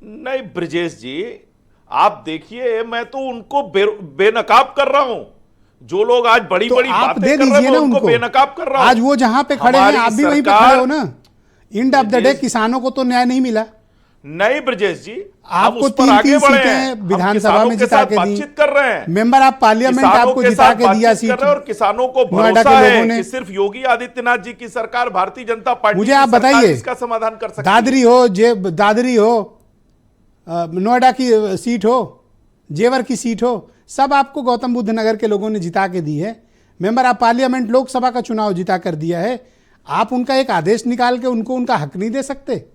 S7: नहीं ब्रिजेश जी, आप देखिए, मैं तो उनको बेनकाब कर रहा हूं। जो लोग आज बड़ी बड़ी बातें कर रहे हैं, उनको बेनकाब कर रहा हूं।
S1: आज वो जहां पे खड़े हैं, आप भी वहीं पे खड़े हो ना। एंड ऑफ द डे किसानों को तो न्याय नहीं मिला।
S7: नहीं ब्रिजेश जी,
S1: आपको 3 सीटें विधानसभा में जिता के दी,
S7: बातचीत कर रहे हैं,
S1: मेंबर ऑफ पार्लियामेंट आपको जिता के दिया सीट,
S7: और किसानों को भरोसा है कि सिर्फ योगी आदित्यनाथ जी की सरकार, भारतीय जनता पार्टी,
S1: मुझे आप बताइए,
S7: इसका समाधान कर सकती है।
S1: दादरी हो, नोएडा की सीट हो, जेवर की सीट हो, सब आपको गौतम बुद्ध नगर के लोगों ने जिता के दी है। मेंबर ऑफ पार्लियामेंट लोकसभा का चुनाव जिता कर दिया है। आप उनका एक आदेश निकाल के उनको उनका हक नहीं दे सकते?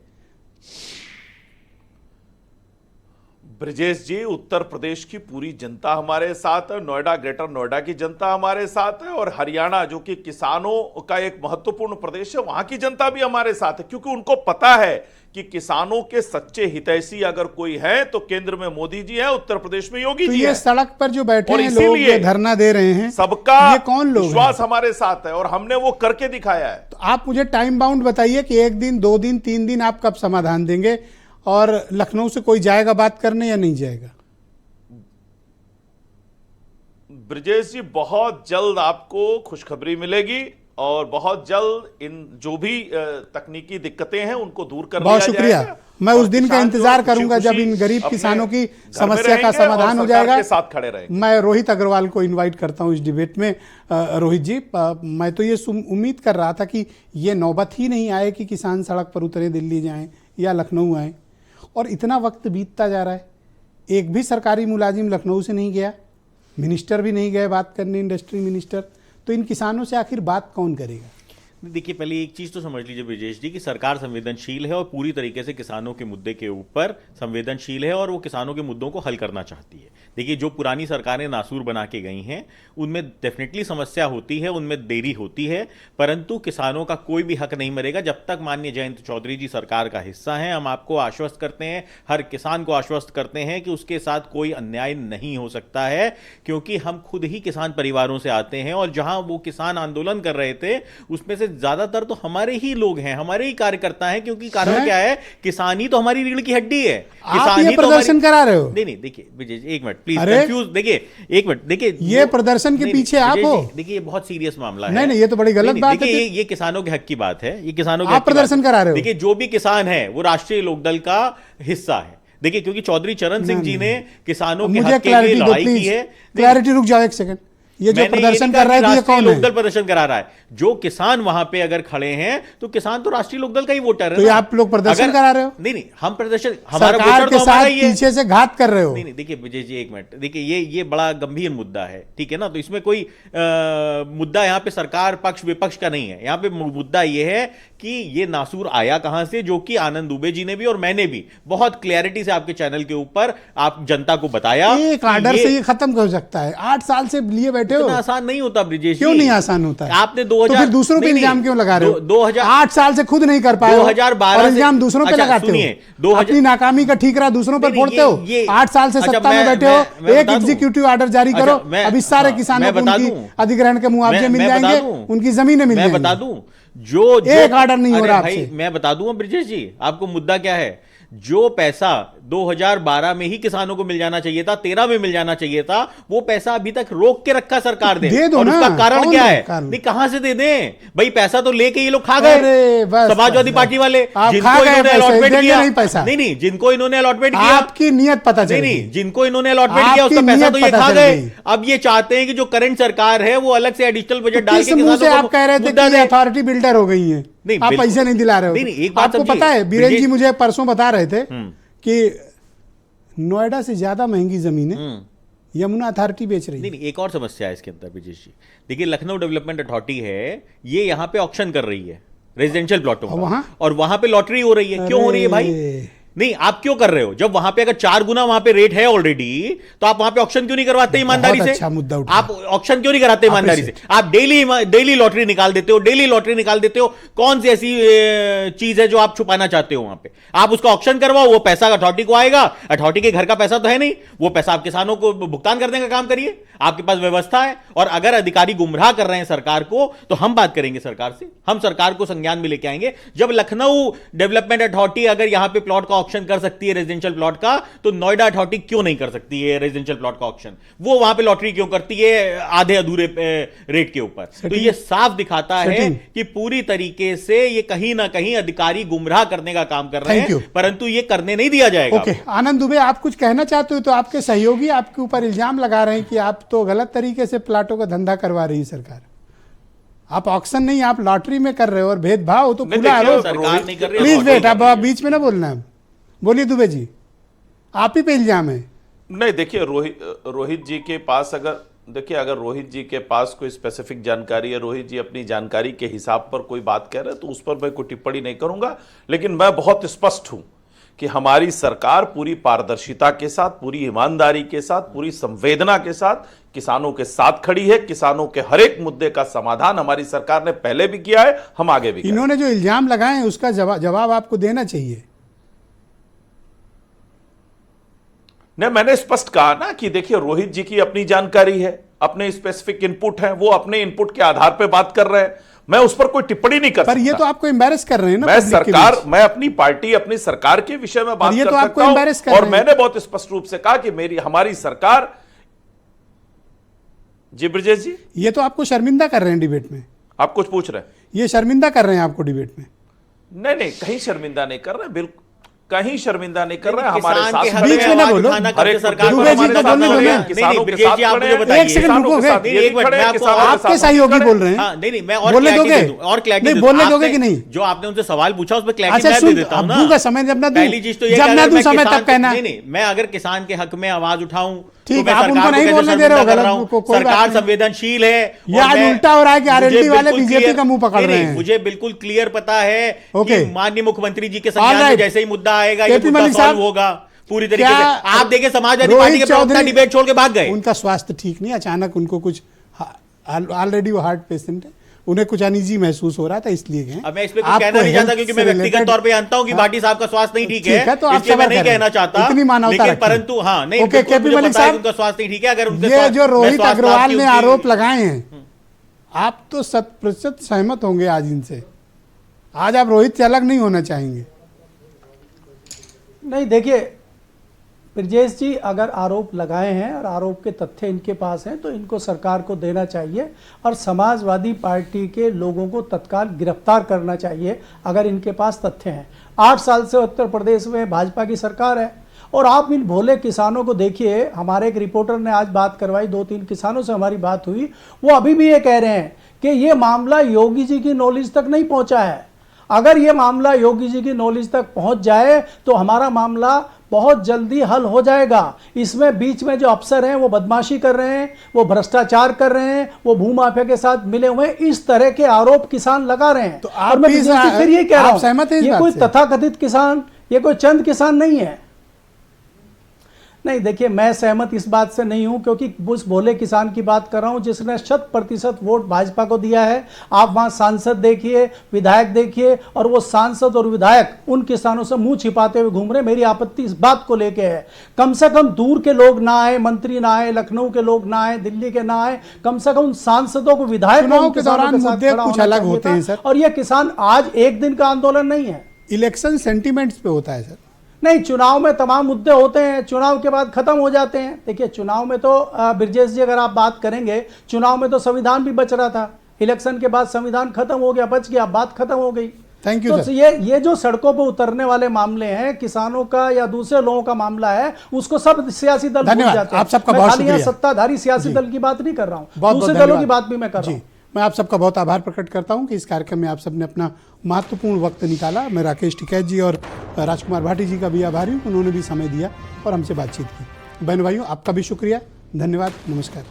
S7: ब्रिजेश जी, उत्तर प्रदेश की पूरी जनता हमारे साथ है, नोएडा, ग्रेटर नोएडा की जनता हमारे साथ है, और हरियाणा जो कि किसानों का एक महत्वपूर्ण प्रदेश है, वहां की जनता भी हमारे साथ है, क्योंकि उनको पता है कि किसानों के सच्चे हितैषी अगर कोई है तो केंद्र में मोदी जी है, उत्तर प्रदेश में योगी जी है।
S1: ये सड़क पर जो बैठे हैं लोग, जो धरना दे रहे हैं,
S7: सबका
S1: ये कौन लोग
S7: विश्वास हमारे साथ है और हमने वो करके दिखाया है।
S1: तो आप मुझे टाइम बाउंड बताइए कि 1 दिन, 2 दिन, 3 दिन आप कब समाधान देंगे, और लखनऊ से कोई जाएगा बात करने या नहीं जाएगा?
S7: ब्रिजेश जी, बहुत जल्द आपको खुशखबरी मिलेगी और बहुत जल्द इन जो भी तकनीकी दिक्कतें हैं उनको दूर कर लिया जाएगा।
S1: बहुत शुक्रिया। मैं उस दिन का
S7: किसान जो
S1: इंतजार करूंगा जब
S7: खुशी-खुशी
S1: इन गरीब
S7: अपने
S1: किसानों की
S7: घर में
S1: समस्या का
S7: रहेंगे और
S1: समाधान हो
S7: सरकार
S1: जाएगा।
S7: के साथ खड़े रहेंगे।
S1: मैं रोहित अग्रवाल को इनवाइट करता हूं इस डिबेट में। रोहित जी, मैं तो ये उम्मीद कर रहा था कि ये नौबत ही नहीं आए कि किसान सड़क पर उतरे, दिल्ली जाएं या लखनऊ आए, और इतना वक्त बीतता जा रहा है, एक भी सरकारी मुलाजिम लखनऊ से नहीं गया, मिनिस्टर भी नहीं गए बात करने, इंडस्ट्री मिनिस्टर। तो इन किसानों से आखिर बात कौन करेगा?
S9: देखिए, पहले एक चीज तो समझ लीजिए ब्रिजेश जी कि सरकार संवेदनशील है और पूरी तरीके से किसानों के मुद्दे के ऊपर संवेदनशील है और वो किसानों के मुद्दों को हल करना चाहती है। देखिए, जो पुरानी सरकारें नासूर बना के गई हैं उनमें डेफिनेटली समस्या होती है, उनमें देरी होती है, परंतु किसानों का कोई भी हक नहीं मरेगा जब तक माननीय जयंत चौधरी जी सरकार का हिस्सा हैं। हम आपको आश्वस्त करते हैं, हर किसान को आश्वस्त करते हैं कि उसके साथ कोई अन्याय नहीं हो सकता है, क्योंकि हम खुद ही किसान परिवारों से आते हैं और जहां वो किसान आंदोलन कर रहे थे उसमें से ज्यादातर तो हमारे ही लोग हैं, हमारे ही कार्यकर्ता हैं, क्योंकि कारण क्या है, किसान ही तो हमारी रीढ़ की हड्डी है।
S1: आप ये प्रदर्शन करा रहे हो?
S9: नहीं, देखिए विजय, एक मिनट प्लीज, कंफ्यूज, देखिए एक मिनट, देखिए
S1: ये प्रदर्शन के पीछे आप हो।
S9: देखिए, ये बहुत सीरियस मामला है।
S1: नहीं, ये तो बड़ी गलत बात है।
S9: देखिए, ये किसानों के हक की बात है, ये किसानों के
S1: आप प्रदर्शन करा रहे हो।
S9: देखिए, जो भी किसान है वो राष्ट्रीय लोकदल का हिस्सा है। देखिए, क्योंकि चौधरी चरण सिंह जी ने किसानों के हक के लिए लड़ाई की है।
S1: क्लैरिटी, रुक जाओ एक सेकंड, ये जो प्रदर्शन कर रहा है ये कौन है?
S9: लोकदल प्रदर्शन करा रहा है। जो किसान वहां पे अगर खड़े हैं तो किसान तो राष्ट्रीय लोकदल का ही वोटर है।
S1: तो ये आप लोग प्रदर्शन करा रहे हो?
S9: नहीं, हम प्रदर्शन, हमारा
S1: सरकार के साथ पीछे से घात कर रहे हो।
S9: नहीं, देखिए विजय जी, एक मिनट, देखिए ये बड़ा गंभीर मुद्दा है, ठीक है ना? तो इसमें कोई मुद्दा यहाँ पे सरकार पक्ष विपक्ष का नहीं है। यहाँ पे मुद्दा ये है कि ये नासूर आया कहां से, जो कि आनंद दुबे जी ने भी और मैंने भी बहुत क्लैरिटी से आपके चैनल के ऊपर आप जनता को बताया।
S1: एक आर्डर से ये खत्म हो सकता है? 8 साल से लिए बैठे हो।
S9: आसान नहीं होता ब्रिजेश,
S1: क्यों नहीं आसान होता है?
S9: आपने 2000,
S1: तो फिर दूसरों पे इल्जाम क्यों लगा रहे हो? 8 साल से खुद नहीं कर पाए,
S9: 2012
S1: इल्जाम दूसरों पे लगाते हो। अपनी नाकामी का ठीकरा दूसरों पर फोड़ते हो। 8 साल से सत्ता में बैठे हो, एक एग्जीक्यूटिव ऑर्डर जारी करो, अब इस सारे किसानों को उनकी अधिग्रहण के मुआवजे मिल जाएंगे, उनकी जमीनें मिल जाएंगी।
S9: मैं बता दूं, जो
S1: एक ऑर्डर नहीं हो रहा आपसे।
S9: मैं बता दूं ब्रिजेश जी, आपको मुद्दा क्या है। जो पैसा 2012 में ही किसानों को मिल जाना चाहिए था, 13 में मिल जाना चाहिए था, वो पैसा अभी तक रोक के रखा सरकार ने।
S1: दे दो
S9: और
S1: ना,
S9: उसका कारण क्या है?
S1: नहीं,
S9: कहां से दे दें भाई? पैसा तो लेके ये लोग खा गए, समाजवादी पार्टी वाले, जिनको इन्होंने अलॉटमेंट किया। नहीं, जिनको इन्होंने अलॉटमेंट किया,
S1: आपकी नियत पता चल
S9: नहीं, जिनको इन्होंने अलॉटमेंट किया उसका पैसा तो ये खा गए। अब ये चाहते हैं कि जो करंट सरकार है वो अलग से एडिशनल बजट डाल के किसानों को,
S1: आप कह रहे थे कि अथॉरिटी बिल्डर हो गई है, आप पैसे नहीं दिला रहे हो।
S9: नहीं, एक बात
S1: आपको पता है, बीरेन जी मुझे परसों बता रहे थे कि नोएडा से ज्यादा महंगी जमीनें यमुना अथॉरिटी बेच रही है।
S9: नहीं, एक और समस्या है इसके अंदर विजय जी। देखिए, लखनऊ डेवलपमेंट अथॉरिटी है, ये यहाँ पे ऑक्शन कर रही है रेजिडेंशियल प्लॉटों का, और वहां पे लॉटरी हो रही है। क्यों हो रही है भाई? नहीं, आप क्यों कर रहे हो? जब वहां पे अगर 4 गुना वहां पे रेट है ऑलरेडी, तो आप वहां पे ऑक्शन क्यों नहीं करवाते ईमानदारी से?
S1: अच्छा मुद्दा उठा।
S9: आप ऑक्शन क्यों नहीं कराते ईमानदारी से? आप डेली लॉटरी निकाल देते हो, डेली लॉटरी निकाल देते हो। कौन सी ऐसी चीज है जो आप छुपाना चाहते हो वहां पे? आप उसका ऑक्शन करवाओ, वो पैसा अथॉरिटी को आएगा। अथॉरिटी के घर का पैसा तो है नहीं, वो पैसा आप किसानों को भुगतान करने का काम करिए। आपके पास व्यवस्था है। और अगर अधिकारी गुमराह कर रहे हैं सरकार को, तो हम बात करेंगे सरकार से, हम सरकार को संज्ञान में लेके आएंगे। जब लखनऊ डेवलपमेंट अथॉरिटी अगर यहां पे प्लॉट का ऑक्शन कर सकती है रेजिडेंशियल प्लॉट का, तो नोएडा अथॉरिटी क्यों नहीं कर सकती है रेजिडेंशियल प्लॉट का ऑक्शन? वो वहां पे लॉटरी क्यों करती है आधे अधूरे रेट के ऊपर? तो ये साफ दिखाता है कि पूरी तरीके से ये कहीं ना कहीं अधिकारी गुमराह करने का काम कर रहे हैं, परंतु ये करने नहीं दिया जाएगा।
S1: ओके, आनंद दुबे, आप कुछ कहना चाहते हो? तो आपके सहयोगी आपके ऊपर इल्जाम लगा रहे हैं कि आप तो गलत तरीके से प्लाटों का धंधा करवा रही है सरकार। आप ऑक्शन नहीं, आप लॉटरी में कर रहे हो, और भेदभाव तो खुला है।
S9: सरकार नहीं कर रही।
S1: प्लीज वेट, अब बीच में ना बोलना है। बोलिए दुबे जी, आप ही पे इल्जाम है।
S7: नहीं, देखिए रोहित जी के पास अगर रोहित जी के पास कोई स्पेसिफिक जानकारी है, रोहित जी अपनी जानकारी के हिसाब पर कोई बात कह रहे हैं, तो उस पर मैं कोई टिप्पणी नहीं करूंगा। लेकिन मैं बहुत स्पष्ट हूं कि हमारी सरकार पूरी पारदर्शिता के साथ, पूरी ईमानदारी के साथ, पूरी संवेदना के साथ किसानों के साथ खड़ी है। किसानों के हर एक मुद्दे का समाधान हमारी सरकार ने पहले भी किया है, हम आगे भी।
S1: इन्होंने जो इल्जाम लगाए हैं उसका जवाब आपको देना चाहिए।
S7: नहीं, मैंने स्पष्ट कहा ना कि देखिए रोहित जी की अपनी जानकारी है, अपने स्पेसिफिक इनपुट है, वो अपने इनपुट के आधार पर बात कर रहे हैं। मैं उस पर कोई टिप्पणी नहीं कर सकता।
S1: पर ये तो आपको एम्बैरेस कर रहे हैं ना।
S7: मैं अपनी पार्टी, अपनी सरकार के विषय में बात कर
S1: तो
S7: सकता हूं। और मैंने बहुत स्पष्ट रूप से कहा कि हमारी सरकार। जी ब्रजेश जी,
S1: ये तो आपको शर्मिंदा कर रहे हैं डिबेट में।
S7: आप कुछ पूछ रहे हैं?
S1: ये शर्मिंदा कर रहे हैं आपको डिबेट में?
S7: नहीं, कहीं शर्मिंदा नहीं कर रहे हैं, बिल्कुल कहीं शर्मिंदा नहीं कर रहे हैं,
S9: किसान
S7: हमारे साथ
S9: के हक
S7: खड़े
S1: बीच
S7: हैं।
S1: में ना बोलो।
S7: अरे
S9: सरकार को
S1: दुबे जी
S9: हमारे
S1: तो
S9: साथ
S1: बोलने दो
S9: खड़े
S1: ना।
S9: हैं। नहीं, ब्रिजेश जी, आप मुझे बताइए।
S1: एक सेकंड रुकोगे?
S9: एक मिनट, मैं आपको
S1: आपके सहयोगी बोल रहे हैं।
S9: हाँ, नहीं, मैं और
S1: बोलने
S9: क्लैरिटी
S1: दोगे?
S9: दे दूं, और क्लैरिटी
S1: नहीं,
S9: दे दूं।
S1: बोलने दोगे
S9: आपने
S1: कि नहीं?
S9: जो आपने उनसे सवाल पूछा उस पर क्लैरिटी
S1: अच्छा
S9: मैं
S1: सुन,
S9: दे देता हूं
S1: अब
S9: ना।
S1: दूंगा समय जब ना दूं।
S9: पहली चीज तो ये
S1: जब
S9: कि
S1: ना
S9: अगर
S1: दूं
S9: मैं
S1: समय
S9: किसान
S1: तब कहना।
S9: नहीं, मैं अगर किसान के हक में आवाज उठाऊं
S1: ठीक
S9: तो मैं
S1: है, आप
S9: सरकार
S1: उनको
S9: को
S1: नहीं
S9: कैसे
S1: बोलने दे रहे हो,
S9: शर्मिंदा कर
S1: गलत
S9: रहा हूं?
S1: कोई बात
S9: सरकार
S1: नहीं।
S9: संवेदनशील है।
S1: ये
S9: और
S1: आज
S9: मैं-
S1: उल्टा हो रहा है कि
S9: मुझे
S1: RLD वाले
S9: बिल्कुल
S1: बीजेपी
S9: क्लियर-
S1: का मुंह पकड़
S9: नहीं,
S1: रहे
S9: नहीं,
S1: हैं।
S9: मुझे बिल्कुल क्लियर पता है
S1: ओके।
S9: कि माननीय मुख्यमंत्री जी के
S1: All
S9: संज्ञान में
S1: right।
S9: जैसे ही मुद्दा आएगा ये
S1: KP
S9: मुद्दा
S1: मलिक
S9: सॉल्व
S1: साहब,
S9: होगा पूरी तरीके
S1: क्या
S9: से। आप देखिए समाजवादी
S1: रोहित
S9: पार्टी के प्रवक्ता
S1: चौधरी-
S9: डिबेट छोड़ के भाग गए।
S1: उनका स्वास्थ्य ठीक नहीं, अचानक उनको कुछ ऑलरेडी वो हार्ट पेशेंट है, उन्हें कुछ अनईजी महसूस हो रहा था इसलिए गए।
S9: अब मैं इस पे कुछ
S1: आपको
S9: कहना नहीं चाहता
S1: health
S9: क्योंकि
S1: से
S9: मैं व्यक्तिगत
S1: related-
S9: तौर पे जानता हूं कि भाटी साहब का स्वास्थ्य नहीं ठीक
S1: ठीक है, तो आप
S9: इसलिए मैं
S1: सबर
S9: नहीं
S1: करें।
S9: कहना चाहता,
S1: इतनी मानवता
S9: लेकिन
S1: रखिए।
S9: परंतु हाँ नहीं,
S1: ओके,
S9: बिल्कुल
S1: केपी
S9: मुझे
S1: मलिक
S9: पता है
S1: साहब,
S9: कि उनका स्वास्थ्य नहीं ठीक है। अगर उनके
S1: ये
S9: स्वास्थ्य-
S1: जो
S9: मैं
S1: रोहित
S9: स्वास्थ्य
S1: अग्रवाल
S9: लाभ की
S1: ने
S9: उनकी-
S1: आरोप लगाए हैं, आप तो 100% सहमत होंगे आज इनसे। आज आप रोहित से अलग नहीं होना चाहेंगे।
S10: नहीं, देखिए ब्रजेश जी अगर आरोप लगाए हैं और आरोप के तथ्य इनके पास हैं तो इनको सरकार को देना चाहिए और समाजवादी पार्टी के लोगों को तत्काल गिरफ्तार करना चाहिए अगर इनके पास तथ्य हैं। 8 साल से उत्तर प्रदेश में भाजपा की सरकार है और आप इन भोले किसानों को देखिए। हमारे एक रिपोर्टर ने आज बात करवाई, 2-3 किसानों से हमारी बात हुई, वो अभी भी ये कह रहे हैं कि ये मामला योगी जी की नॉलेज तक नहीं पहुंचा है। अगर ये मामला योगी जी की नॉलेज तक पहुंच जाए तो हमारा मामला बहुत जल्दी हल हो जाएगा। इसमें बीच में जो अफसर हैं वो बदमाशी कर रहे हैं, वो भ्रष्टाचार कर रहे हैं, वो भूमाफिया के साथ मिले हुए हैं, इस तरह के आरोप किसान लगा रहे हैं।
S1: तो
S10: और
S1: आप
S10: मैं
S1: भी
S10: विजय जी फिर ये कह रहा
S1: आप सहमत हैं
S10: हूं,
S1: इस
S10: ये
S1: बात
S10: कोई
S1: से?
S10: तथाकथित किसान, ये कोई चंद किसान नहीं है। नहीं, देखिए मैं सहमत इस बात से नहीं हूं क्योंकि उस भोले किसान की बात कर रहा हूं जिसने 100% वोट भाजपा को दिया है। आप वहां सांसद देखिए, विधायक देखिए, और वो सांसद और विधायक उन किसानों से मुंह छिपाते हुए घूम रहे। मेरी आपत्ति इस बात को लेके है, कम से कम दूर के लोग ना आए, मंत्री ना आए, लखनऊ के लोग ना आए, दिल्ली के ना आए, कम से कम उन सांसदों को, विधायक
S1: चुनाव के दौरान मुद्दे कुछ अलग होते हैं सर।
S10: और ये किसान आज एक दिन का आंदोलन नहीं है,
S1: इलेक्शन सेंटिमेंट्स पे होता है सर।
S10: नहीं, चुनाव में तमाम मुद्दे होते हैं, चुनाव के बाद खत्म हो जाते हैं। देखिए चुनाव में तो ब्रजेश जी अगर आप बात करेंगे, चुनाव में तो संविधान भी बच रहा था, इलेक्शन के बाद संविधान खत्म हो गया, बच गया, बात खत्म हो गई।
S1: थैंक यू
S10: तो
S1: सर।
S10: ये जो सड़कों पर उतरने वाले मामले हैं, किसानों का या दूसरे लोगों का मामला है, उसको सब सियासी दल भूल
S1: धन्यवाद,
S10: जाते हैं।
S1: आप सबका
S10: मैं
S1: बहुत
S10: खाली यहाँ
S1: शुक्रिया।
S10: सत्ताधारी सियासी दल की बात नहीं कर रहा हूँ,
S1: बहुत
S10: दूसरे
S1: बहुत
S10: दलों की
S1: धन्यवाद।
S10: बात भी मैं कर रहा हूँ।
S1: जी, मैं आप सबका बहुत आभार प्रकट करता हूं कि इस कार्यक्रम में आप सबने अपना महत्वपूर्ण वक्त निकाला। मैं राकेश टिकैत जी और राजकुमार भाटी जी का भी आभारी हूं, उन्होंने भी समय दिया और हमसे बातचीत की। बहन भाइयों, आपका भी शुक्रिया, धन्यवाद, नमस्कार।